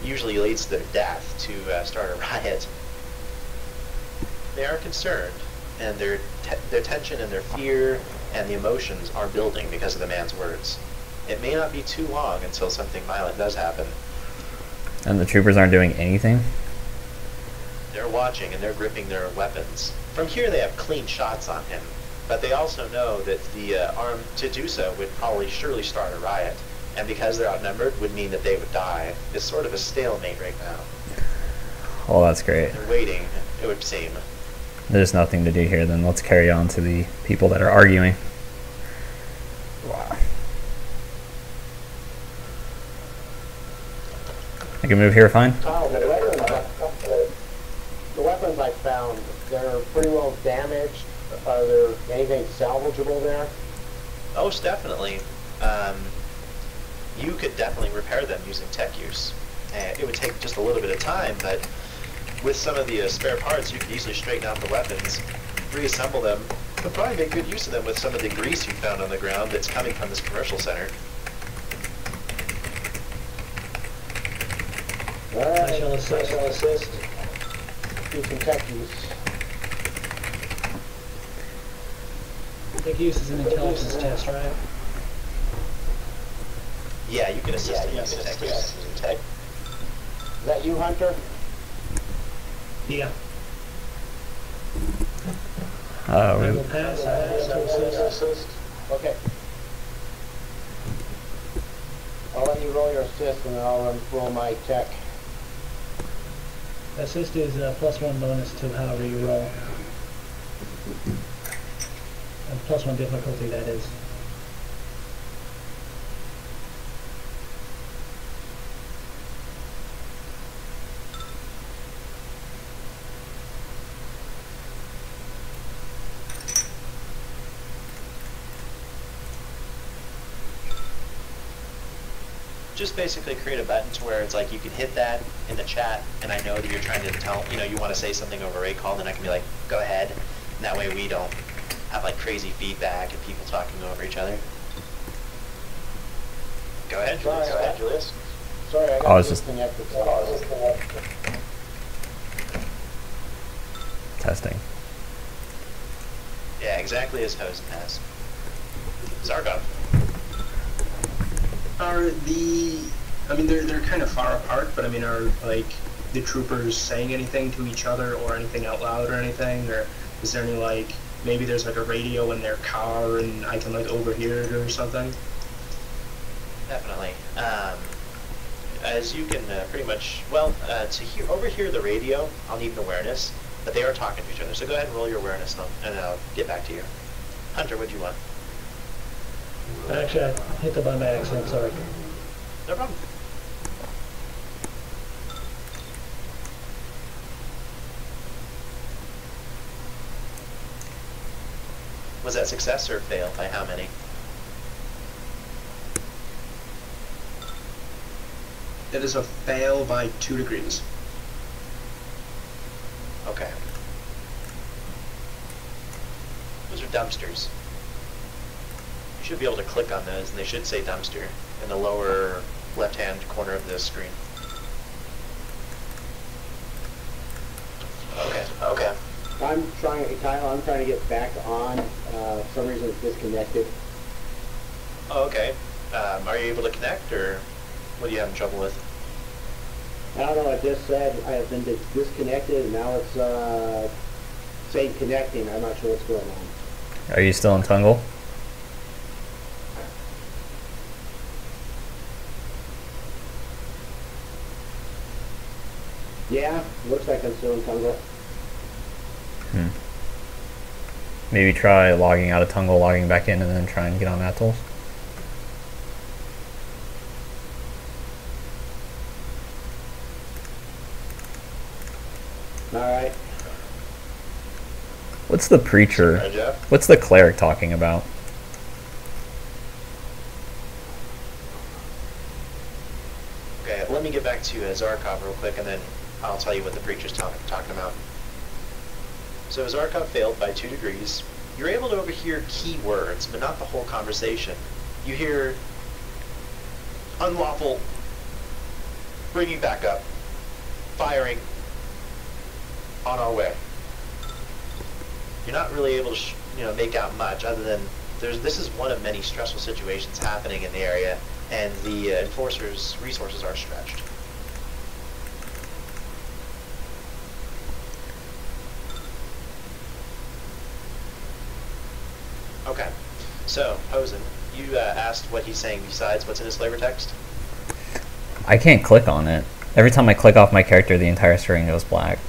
S1: usually leads to their death to start a riot. They are concerned, and their tension and their fear and the emotions are building because of the man's words. It may not be too long until something violent does happen.
S6: And the troopers aren't doing anything?
S1: They're watching and they're gripping their weapons. From here they have clean shots on him, but they also know that the arm to do so would probably surely start a riot, and because they're outnumbered would mean that they would die. It's sort of a stalemate right now.
S6: Oh, that's great.
S1: They're waiting, it would seem.
S6: There's nothing to do here, then let's carry on to the people that are arguing. Wow. I can move here fine?
S2: Kyle, the weapons I found, they're pretty well damaged. Are there anything salvageable there?
S1: Most definitely. You could definitely repair them using tech use. It would take just a little bit of time, but with some of the spare parts, you could easily straighten out the weapons, reassemble them, but probably make good use of them with some of the grease you found on the ground that's coming from this commercial center.
S2: Alright,
S5: I shall assist.
S2: Do some tech use.
S5: Tech use is an intelligence test, right?
S1: Yeah, you can assist in using tech use. Tech.
S2: Is that you, Hunter?
S5: Yeah.
S6: Oh,
S5: I will pass. I have to assist.
S2: Okay. I'll let you roll your assist and then I'll roll my tech.
S5: Assist is a +1 bonus to however you roll. And +1 difficulty, that is.
S1: Just basically create a button to where it's like you can hit that in the chat, and I know that you're trying to tell, you want to say something over a call, then I can be like, go ahead, and that way we don't have like crazy feedback and people talking over each other. Go ahead, Julius. Go ahead, Julius.
S2: Sorry, I
S6: Oh,
S2: got
S6: it's just-
S2: disconnected.
S6: testing.
S1: Yeah, exactly as Hosen has. Zarkov.
S3: Are they're kind of far apart, but I mean, are like the troopers saying anything to each other or anything out loud or anything, or is there any like maybe there's like a radio in their car and I can like overhear it or something?
S1: Definitely. As you can pretty much, to overhear the radio, I'll need an awareness, but they are talking to each other. So go ahead and roll your awareness, and I'll get back to you. Hunter, what do you want?
S5: Actually, I hit the button by accident, sorry.
S1: No problem. Was that success or fail? By how many?
S3: That is a fail by 2 degrees.
S1: Okay. Those are dumpsters. You should be able to click on those, and they should say dumpster in the lower left-hand corner of the screen. Okay. Okay.
S2: Kyle, I'm trying to get back on. For some reason it's disconnected.
S1: Oh, okay. Are you able to connect, or what are you having trouble with?
S2: I don't know, it just said I have been disconnected and now it's saying connecting. I'm not sure what's going on.
S6: Are you still in Tungle?
S2: Yeah, looks like I'm still in Tungle.
S6: Maybe try logging out of Tungle, logging back in, and then try and get on Atolls.
S2: Alright.
S6: What's the preacher?
S1: Hi, Jeff.
S6: What's the cleric talking about?
S1: Okay, let me get back to Zarkov real quick, and then I'll tell you what the preacher's talking about. So Zarkov failed by 2 degrees. You're able to overhear key words, but not the whole conversation. You hear unlawful, bringing back up, firing, on our way. You're not really able to, make out much other than this is one of many stressful situations happening in the area, and the enforcers' resources are stretched. Okay, so Hosen, you asked what he's saying besides what's in his flavor text.
S6: I can't click on it. Every time I click off my character, the entire screen goes black.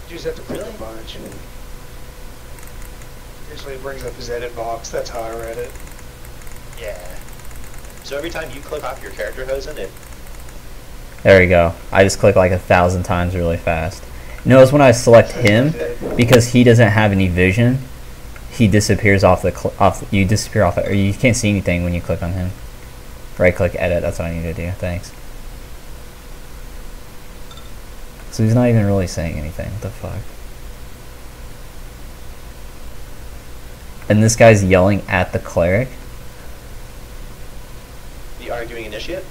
S4: You just have to click a bunch. Usually it brings up his edit box. That's how I read it.
S1: Yeah. So every time you click off your character, Hosen, it...
S6: There we go. I just click like 1,000 times really fast. Notice when I select him, because he doesn't have any vision, he disappears off the you disappear off it, or you can't see anything when you click on him. Right click edit, that's what I need to do. Thanks. So he's not even really saying anything. What the fuck? And this guy's yelling at the cleric?
S1: The arguing initiate?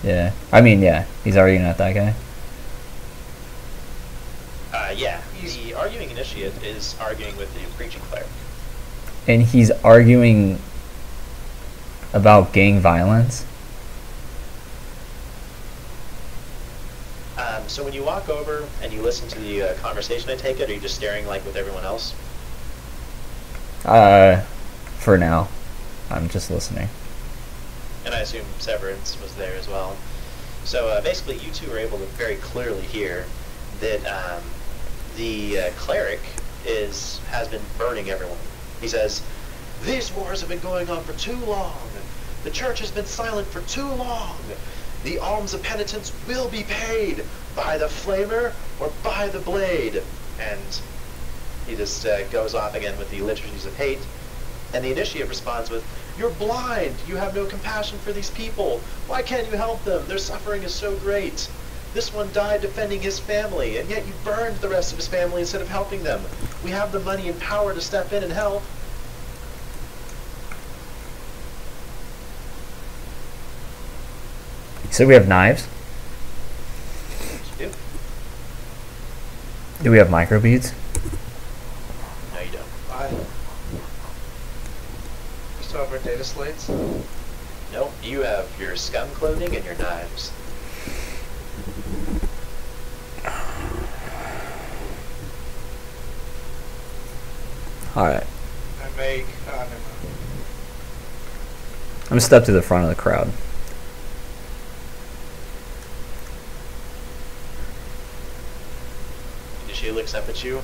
S6: Yeah. I mean, yeah. He's arguing at that guy.
S1: Yeah. The arguing initiate is arguing with the preaching cleric.
S6: And he's arguing about gang violence?
S1: So when you walk over and you listen to the conversation, I take it, or are you just staring like with everyone else?
S6: For now. I'm just listening.
S1: And I assume Severance was there as well. So basically you two are able to very clearly hear that the cleric has been burning everyone. He says, "These wars have been going on for too long. The church has been silent for too long. The alms of penitence will be paid by the flamer or by the blade." And he just goes off again with the liturgies of hate. And the initiate responds with, "You're blind. You have no compassion for these people. Why can't you help them? Their suffering is so great. This one died defending his family, and yet you burned the rest of his family instead of helping them. We have the money and power to step in and help."
S6: So we have knives?
S1: You do?
S6: Do we have microbeads?
S1: No, you don't.
S4: Why? You still have our data slates?
S1: No, you have your scum clothing and your knives.
S6: Alright.
S4: I make... never mind.
S6: I'm gonna step to the front of the crowd.
S1: She looks up at you.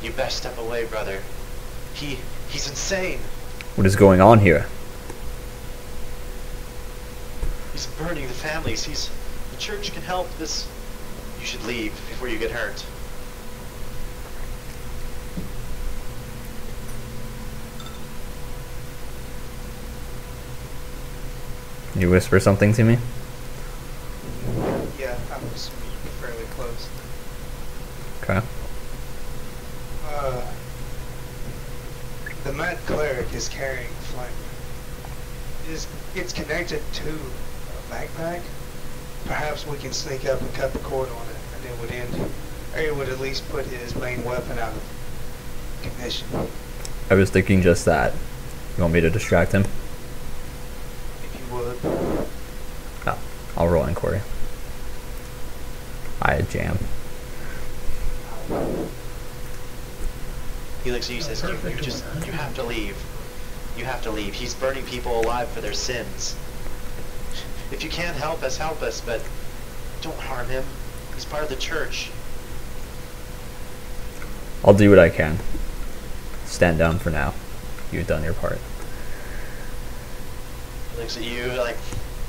S1: "You best step away, brother. He's insane.
S6: What is going on here?
S1: He's burning the families. The church can help this. You should leave before you get hurt."
S6: You whisper something to me?
S4: Yeah, I'm assuming fairly close.
S6: Okay.
S4: The mad cleric is carrying a flame. It's connected to a backpack. Perhaps we can sneak up and cut the cord on it, and it would end, or it would at least put his main weapon out of commission.
S6: I was thinking just that. You want me to distract him?
S4: If you would.
S6: Oh, I'll roll inquiry. I jam.
S1: He looks at you and says, you have to leave. You have to leave. He's burning people alive for their sins. If you can't help us, but don't harm him. He's part of the church."
S6: I'll do what I can. Stand down for now. You've done your part.
S1: He looks at you, like,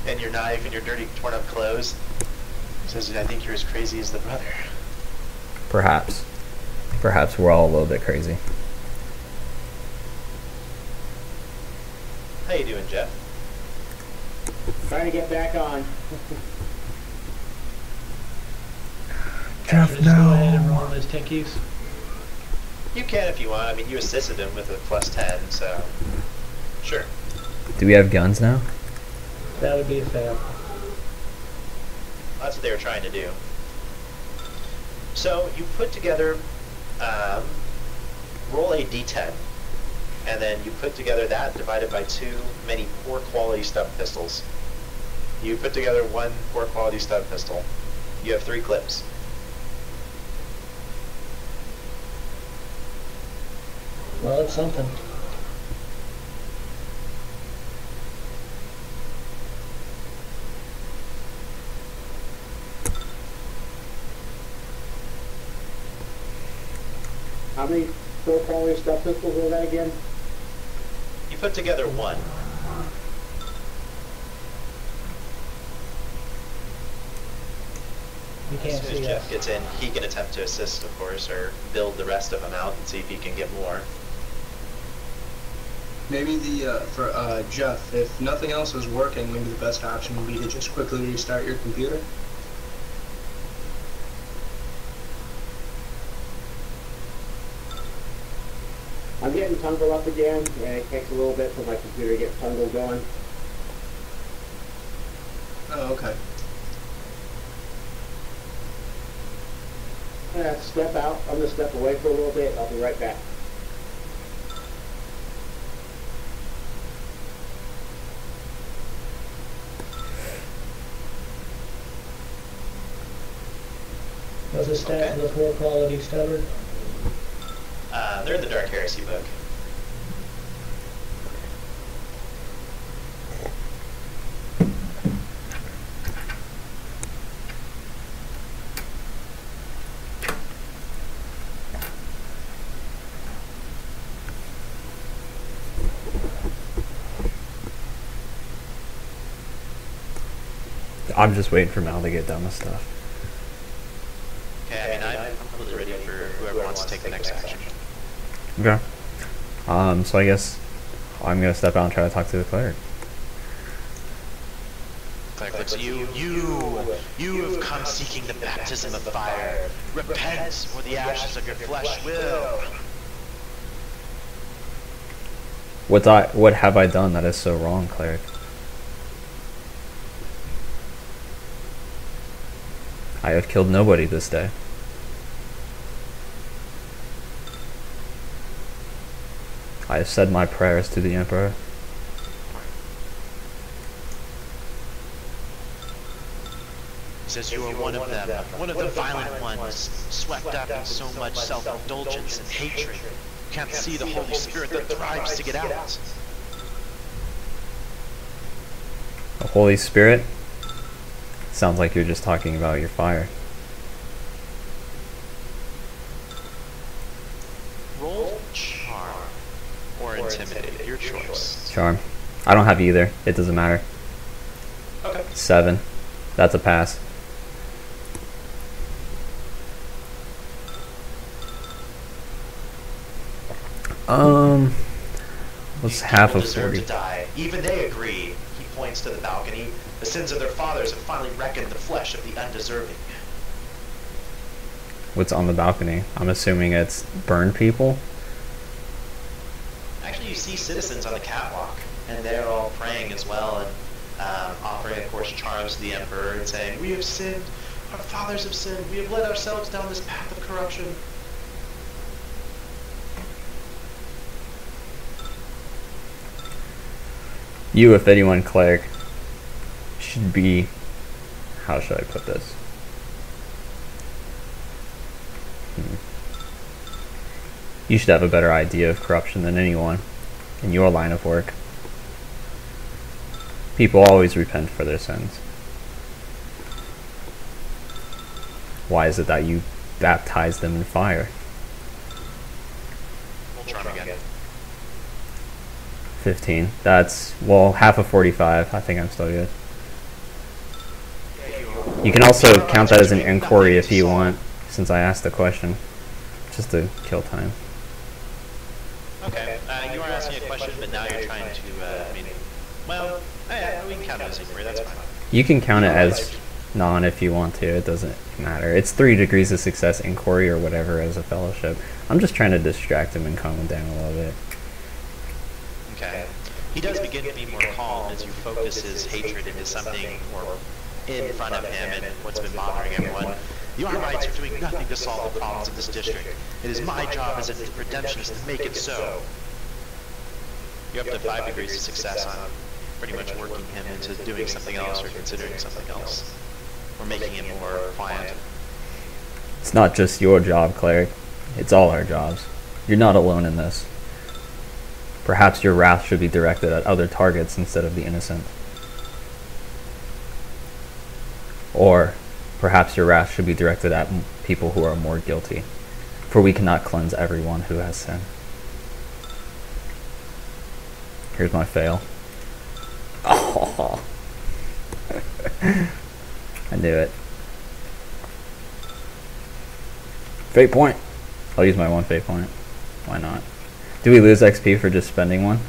S1: and your knife and your dirty, torn up clothes. He says, "I think you're as crazy as the brother."
S6: Perhaps. Perhaps we're all a little bit crazy.
S1: How you doing, Jeff?
S2: Trying to get back on.
S6: Jeff,
S5: Just go ahead and roll one of those tech use?
S1: You can if you want. I mean, you assisted him with a +10, so sure.
S6: Do we have guns now?
S5: That would be a fail.
S1: That's what they were trying to do. So you put together, roll a d10, and then you put together that divided by 2 many poor quality stub pistols. You put together 1 poor quality stub pistol. You have 3 clips.
S5: Well, it's something.
S2: How many full quality stub pistols were that again?
S1: You put together 1.
S5: You
S1: As
S5: can't
S1: soon as
S5: see
S1: Jeff
S5: us.
S1: gets in, he can attempt to assist, of course, or build the rest of them out and see if he can get more.
S3: Maybe for Jeff, if nothing else is working, maybe the best option would be to just quickly restart your computer.
S2: I'm getting Tungle up again, and it takes a little bit for my computer to get Tungle going.
S3: Oh, okay.
S2: I'm gonna step out. I'm gonna step away for a little bit. I'll be right back.
S5: What's the stat of the poor quality stubber?
S1: They're in the Dark Heresy book.
S6: I'm just waiting for Mal to get done with stuff.
S1: Okay, I mean, I'm completely ready for whoever wants to take the next action.
S6: Okay. So I guess I'm gonna step out and try to talk to the cleric.
S1: Cleric looks at you. You have come seeking the baptism of fire. Repent, or the ashes of your flesh will.
S6: What have I done that is so wrong, cleric? I have killed nobody this day. I have said my prayers to the Emperor.
S1: He says you are one of them, one of the violent ones, swept up in so much self-indulgence and hatred. You can't see the Holy Spirit that thrives to get out.
S6: The Holy Spirit? Sounds like you're just talking about your fire.
S1: Roll charm or intimidate, your choice.
S6: Charm. I don't have either. It doesn't matter.
S1: Okay.
S6: 7. That's a pass. What's half of 40?
S1: To die. Even they agree. He points to the balcony. The sins of their fathers have finally reckoned the flesh of the undeserving.
S6: What's on the balcony? I'm assuming it's burned people.
S1: Actually, you see citizens on the catwalk, and they're all praying as well, and offering, of course, charms to the Emperor and saying, "We have sinned. Our fathers have sinned. We have led ourselves down this path of corruption."
S6: You, if anyone, cleric, should be... How should I put this? You should have a better idea of corruption than anyone in your line of work. People always repent for their sins. Why is it that you baptize them in fire?
S1: We'll charm again.
S6: 15. That's, well, half of 45. I think I'm still good. You can also count that as an inquiry if you want, since I asked the question. Just to kill time.
S1: Okay, you were asking a question, but now you're trying to, well, we can count it as inquiry, that's fine.
S6: You can count it as non if you want to. It doesn't matter. It's 3 degrees of success inquiry or whatever as a fellowship. I'm just trying to distract him and calm him down a little bit.
S1: Okay. He does begin to be more calm as you focus his hatred into something or in front of him and what's been bothering everyone. The Armites are doing nothing to solve the problems of this district. It is my job as a redemptionist to make it so. You're up to 5 degrees of success on pretty much working him into doing something else or considering something else. Or making him more quiet.
S6: It's not just your job, Cleric. It's all our jobs. You're not alone in this. Perhaps your wrath should be directed at other targets instead of the innocent. Or perhaps your wrath should be directed at people who are more guilty. For we cannot cleanse everyone who has sinned. Here's my fail. Oh. I knew it. Fate point. I'll use my 1 fate point. Why not? Do we lose XP for just spending one?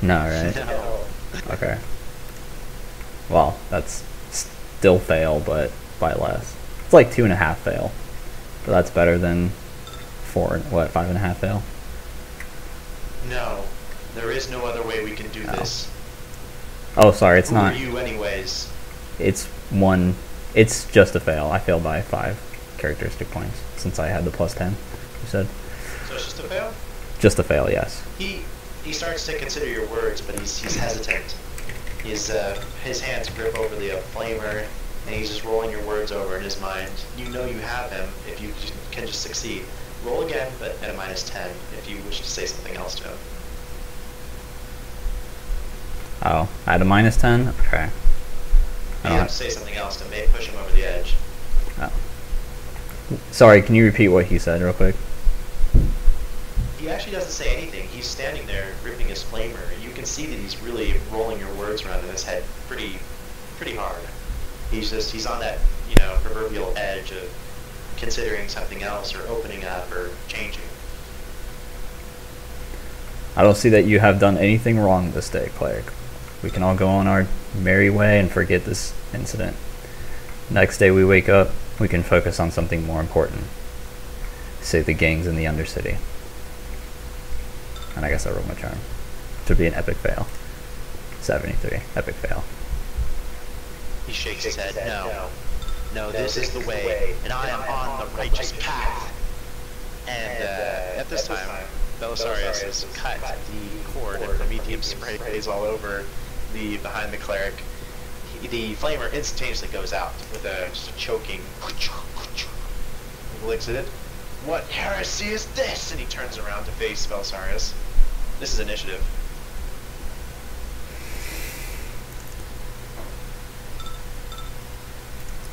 S6: No, right?
S1: No.
S6: Okay. Well, that's still fail, but by less. It's like 2.5 fail. But that's better than 5.5 fail?
S1: No. There is no other way we can do this.
S6: Oh, sorry, it's
S1: Who
S6: not.
S1: are you anyways?
S6: It's 1. It's just a fail. I failed by 5 characteristic points since I had the plus 10. You said?
S1: So it's just a fail?
S6: Just a fail, yes.
S1: He starts to consider your words, but he's hesitant. His hands grip over the flamer, and he's just rolling your words over in his mind. You know you have him if you can just succeed. Roll again, but at a -10 if you wish to say something else to him.
S6: Oh, at a -10? Okay.
S1: You have to say something else to push him over the edge.
S6: Oh. Sorry, can you repeat what he said real quick?
S1: He actually doesn't say anything. He's standing there gripping his flamer. You can see that he's really rolling your words around in his head pretty hard. He's on that, proverbial edge of considering something else or opening up or changing.
S6: I don't see that you have done anything wrong this day, Cleric. We can all go on our merry way and forget this incident. Next day we wake up, we can focus on something more important. Save the gangs in the Undercity. And I guess I rolled my charm. To be an epic fail. 73. Epic fail.
S1: He shakes his head. No, this is the way, and I am on the righteous path. And at this time, Belisarius has cut the cord, and Prometheum sprays all over behind the cleric. The flamer instantaneously goes out with just a choking. He looks at it. What heresy is this? And he turns around to face Belisarius. This is initiative.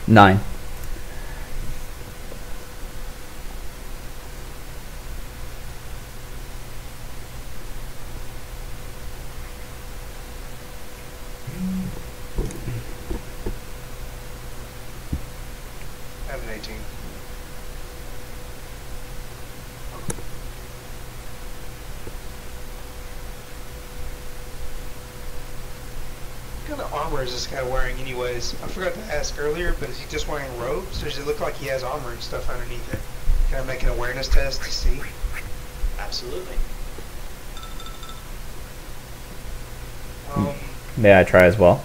S6: Nine.
S4: I have an 18. What kind of armor is this guy wearing anyways? I forgot to ask earlier, but is he just wearing robes, or does it look like he has armor and stuff underneath it? Can I make an awareness test to see?
S1: Absolutely.
S6: May I try as well?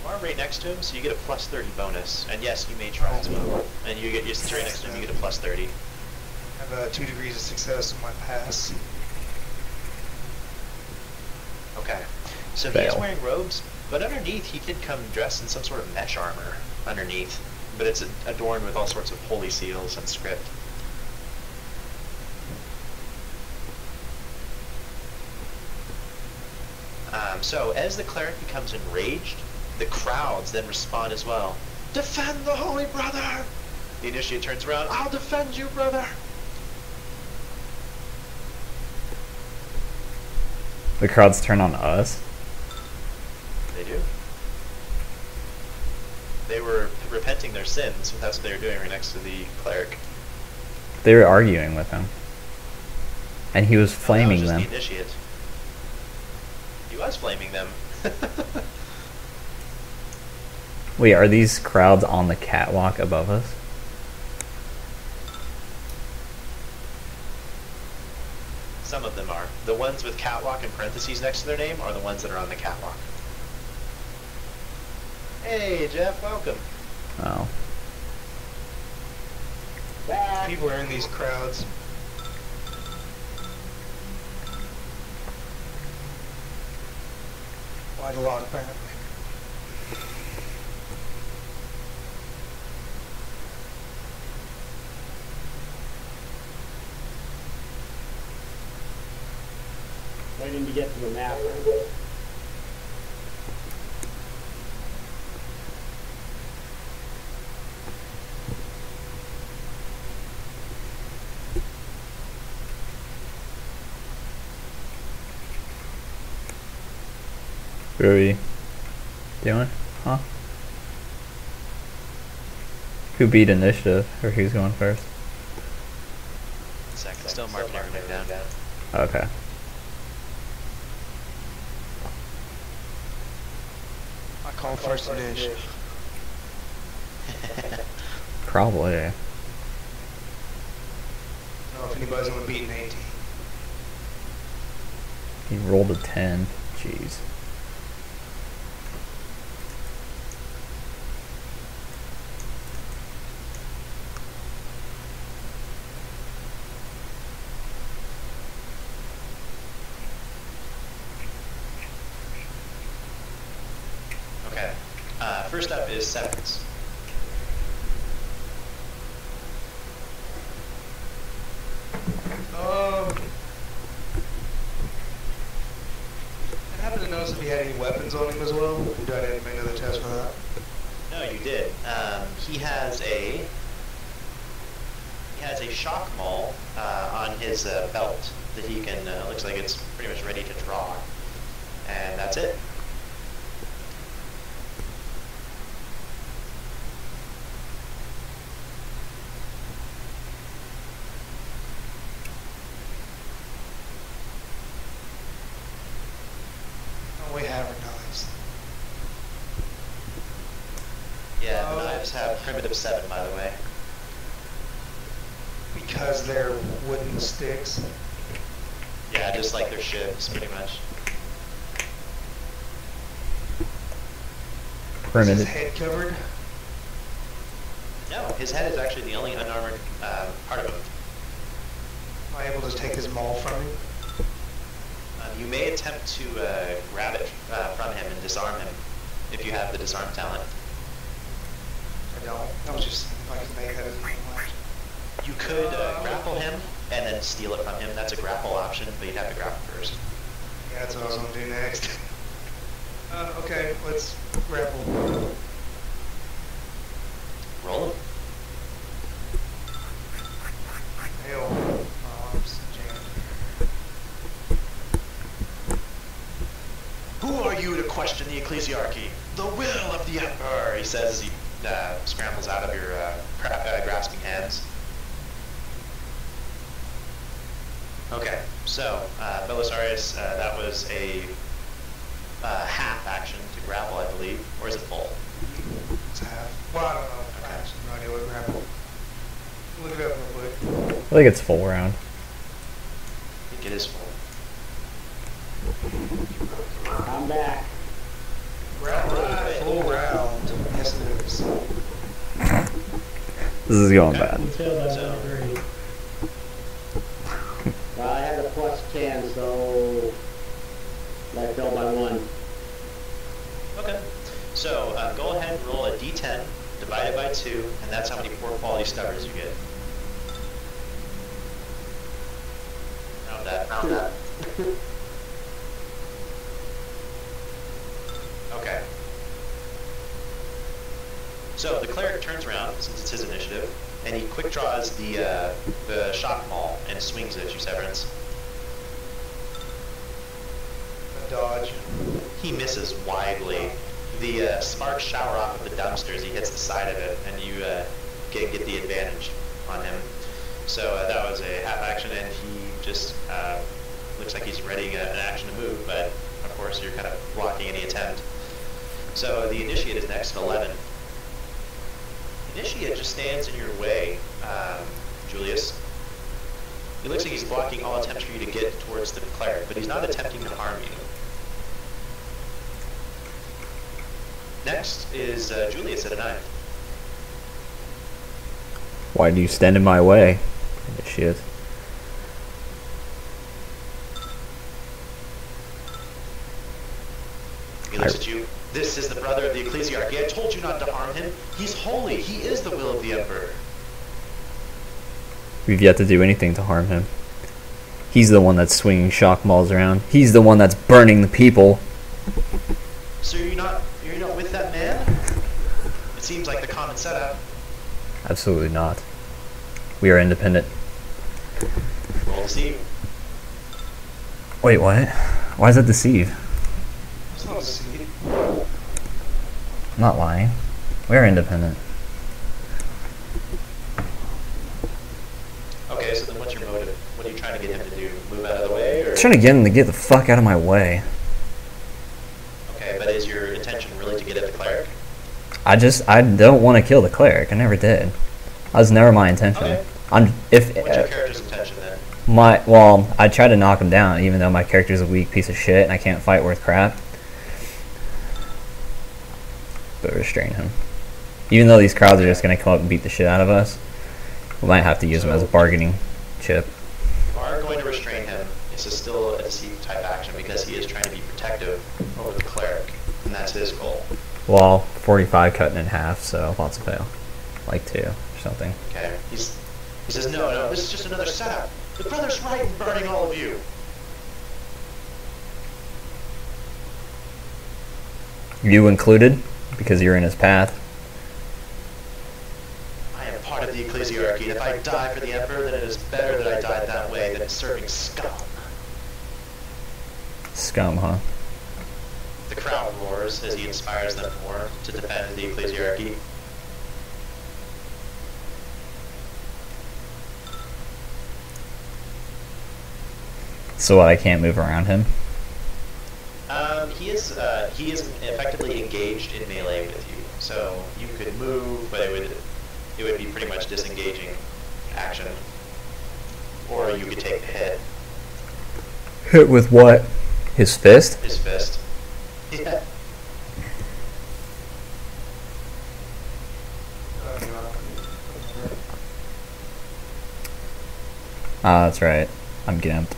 S1: You are right next to him, so you get a +30 bonus. And yes, you may try as well. And you get right next to him, you get a +30.
S4: I have 2 degrees of success on my pass.
S1: Okay. So
S6: Fail.
S1: he is wearing robes, but underneath he did come dressed in some sort of mesh armor underneath. But it's adorned with all sorts of holy seals and script. So as the cleric becomes enraged, the crowds then respond as well. Defend the holy brother! The initiate turns around. I'll defend you, brother!
S6: The crowds turn on us?
S1: They do. They were repenting their sins. That's what they were doing right next to the cleric.
S6: They were arguing with him. And he was flaming
S1: No, that was
S6: them.
S1: just the initiate. He was flaming them.
S6: Wait, are these crowds on the catwalk above us?
S1: Some of them are. The ones with catwalk in parentheses next to their name are the ones that are on the catwalk. Hey, Jeff, welcome.
S6: Oh.
S4: People are in these crowds. Quite a lot, apparently.
S2: Waiting to get to the map.
S6: What are we doing? Huh? Who beat initiative? Or who's going first?
S1: Second, still marking everything down.
S6: Okay.
S4: I call first initiative.
S6: Probably.
S4: I don't know if anybody's gonna beat an 18.
S6: He rolled a 10. Jeez.
S1: Okay. First up is Sevens.
S4: I happen to notice if he had any weapons on him as well. Do I need to make another test for that?
S1: No, you did. He has a shock maul on his belt that he can. Looks like it's pretty much ready to draw, and that's it.
S4: Oh, we have our knives.
S1: Yeah, the knives have primitive 7, by the way.
S4: Because they're wooden sticks.
S1: Yeah, just like their shivs, pretty much.
S4: Is his
S6: Primitive.
S4: head covered?
S1: No, his head is actually the only unarmored part of him.
S4: Am I able to take his maul from him?
S1: You may attempt to grab it from him and disarm him if you have the disarm talent.
S4: I don't. I was just if I could make that as much.
S1: You could grapple him and then steal it from him. That's a grapple option, but you'd have to grapple first.
S4: Yeah, that's what I was gonna do next. Okay, let's grapple.
S1: Roll him.
S4: Hell, my arms jammed.
S1: Who are you to question the ecclesiarchy? The will of the emperor, he says as he scrambles out of your grasping hands. Okay, so Belisarius, that was a half action to grapple, I believe, or is it full?
S4: It's half. Well, I don't know. I have no idea what grapple. Look it up real quick.
S6: I think it's full round.
S1: I think it is full.
S2: I'm back.
S4: Right, full round. Yes, it is.
S6: This is going bad.
S5: Until I agree.
S2: Well, I had a +10, so I fell by 1.
S1: Okay. So go ahead and roll a d10 divided by 2, and that's how many poor quality stubbers you get. Round that. Round that. Okay. So the cleric turns around, since it's his initiative, and he quick draws the shock maul and swings it at you, Severance.
S4: A dodge.
S1: He misses widely. The sparks shower off of the dumpsters. He hits the side of it, and you get the advantage on him. So that was a half action, and he just looks like he's readying an action to move, but of course you're kind of blocking any attempt. So the Initiate is next at 11. Initiate just stands in your way, Julius. It looks like he's blocking all attempts for you to get towards the cleric, but he's not attempting to harm you. Next is Julius at a 9.
S6: Why do you stand in my way? Shit.
S1: He looks at you. This is the brother of the Ecclesiarchy. I told you not to harm him. He's holy. He is the will of the Emperor.
S6: We've yet to do anything to harm him. He's the one that's swinging shock balls around. He's the one that's burning the people.
S1: So you're not with that man? It seems like the common setup.
S6: Absolutely not. We are independent.
S1: Roll deceive.
S6: Wait, what? Why is that deceive?
S4: It's not deceive.
S6: I'm not lying. We are independent.
S1: Okay, so then what's your motive? What are you trying to get him to do? Move out of the way, or?
S6: I'm trying to get him to get the fuck out of my way.
S1: Okay, but is your intention really to get at the cleric?
S6: I don't want to kill the cleric. I never did. That was never my intention.
S1: Okay.
S6: What's
S1: your character's intention then?
S6: I tried to knock him down, even though my character's a weak piece of shit and I can't fight worth crap. But restrain him. Even though these crowds are just gonna come up and beat the shit out of us, we might have to use him as a bargaining chip.
S1: You are going to restrain him. This is still a deceive type action because he is trying to be protective over the cleric, and that's his goal.
S6: Well, 45 cutting in half, so lots of fail. Like 2 or something.
S1: Okay. He says, no, this is just another setup. The brother's right in burning all of you.
S6: You included, because you're in his path.
S1: I am part of the Ecclesiarchy, and if I die for the Emperor, then it is better that I died that way than serving scum.
S6: Scum, huh?
S1: The crowd roars as he inspires them more to defend the Ecclesiarchy.
S6: So what, I can't move around him?
S1: He is effectively engaged in melee with you, so you could move, but it would be pretty much disengaging action, or you could take the hit.
S6: Hit with what? His fist?
S1: His fist. Yeah.
S6: Ah, that's right. I'm gimped.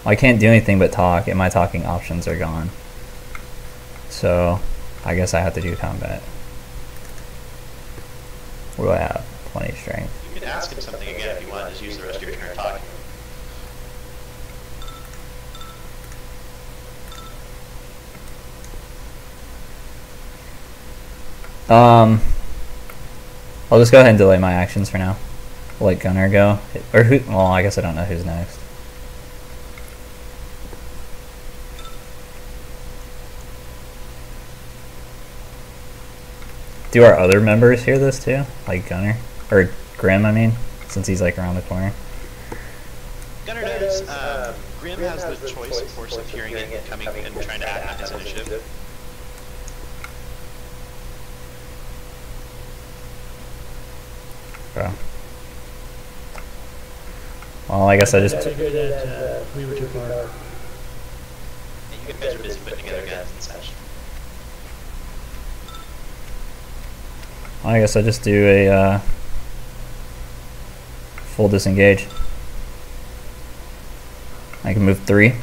S6: I can't do anything but talk, and my talking options are gone. So, I guess I have to do combat. What do I have? 20 strength.
S1: You can ask him something again if you want. Just use the rest of your turn talking.
S6: I'll just go ahead and delay my actions for now. I'll let Gunnar go. Or who? Well, I guess I don't know who's next. Do our other members hear this too? Like Gunnar? Or Grim, I mean? Since he's like around the corner.
S1: Gunnar does. Grim has the choice, of course, of hearing it and coming and trying to act on his initiative.
S6: Okay. Well, I guess I just...
S5: I figured that we were too far.
S1: Yeah, you guys are busy putting together guns and such.
S6: Well, I guess I just do a full disengage. I can move 3.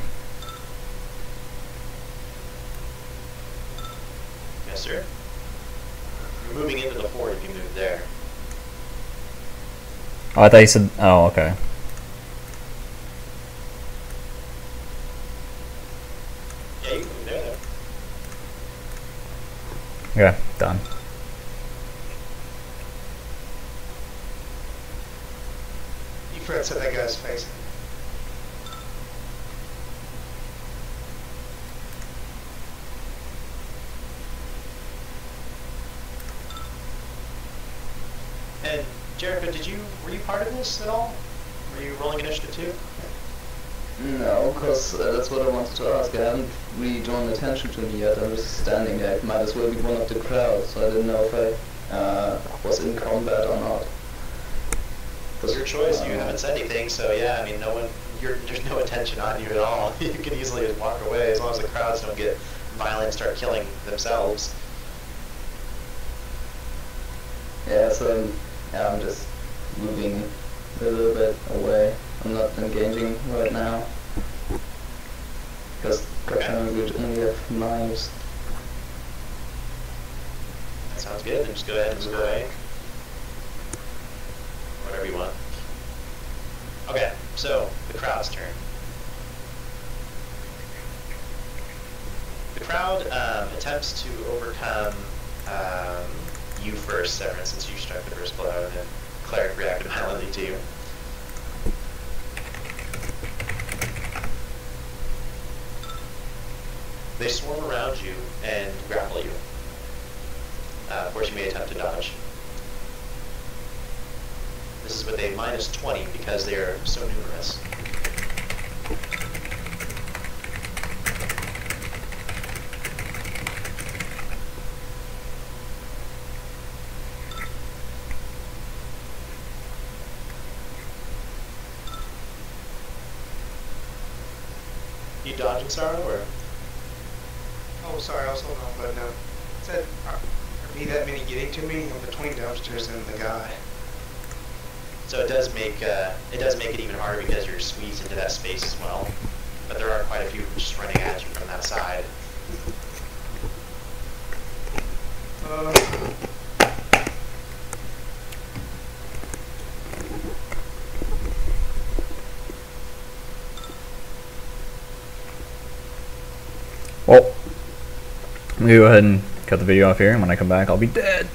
S1: Yes, sir. You're moving into the fort if you move there.
S6: Oh, I thought you said... Oh, okay.
S1: Yeah, you can move there.
S6: Okay, done.
S4: You Fred said that guy's face.
S1: And Jericho, were you part of this at all? Were you rolling initiative too?
S7: No, because that's what I wanted to ask. I haven't really drawn attention to me yet. I'm just standing there. I might as well be one of the crowd, so I didn't know if I was in combat or not.
S1: It's your choice. You haven't said anything, so yeah, I mean, there's no attention on you at all. You can easily just walk away as long as the crowds don't get violent and start killing themselves.
S7: Yeah, so I'm just moving a little bit away. I'm not engaging right now. Because apparently we only have knives.
S1: That sounds good. Then just go ahead and move away. Whatever you want. Okay, so the crowd's turn. The crowd attempts to overcome you first, Severin, since you struck the first blow, and then Cleric reacted violently to you. They swarm around you and grapple you. Of course, you may attempt to dodge. This is with a minus 20 because they are so numerous. You dodging, Sorrow, or?
S4: Oh, sorry, I was holding on, but no. It said, are be that many getting to me? I'm between dumpsters and the guy.
S1: So it does make it even harder because you're squeezed into that space as well. But there are quite a few just running at you from that side.
S6: Well, let me go ahead and cut the video off here, and when I come back, I'll be dead.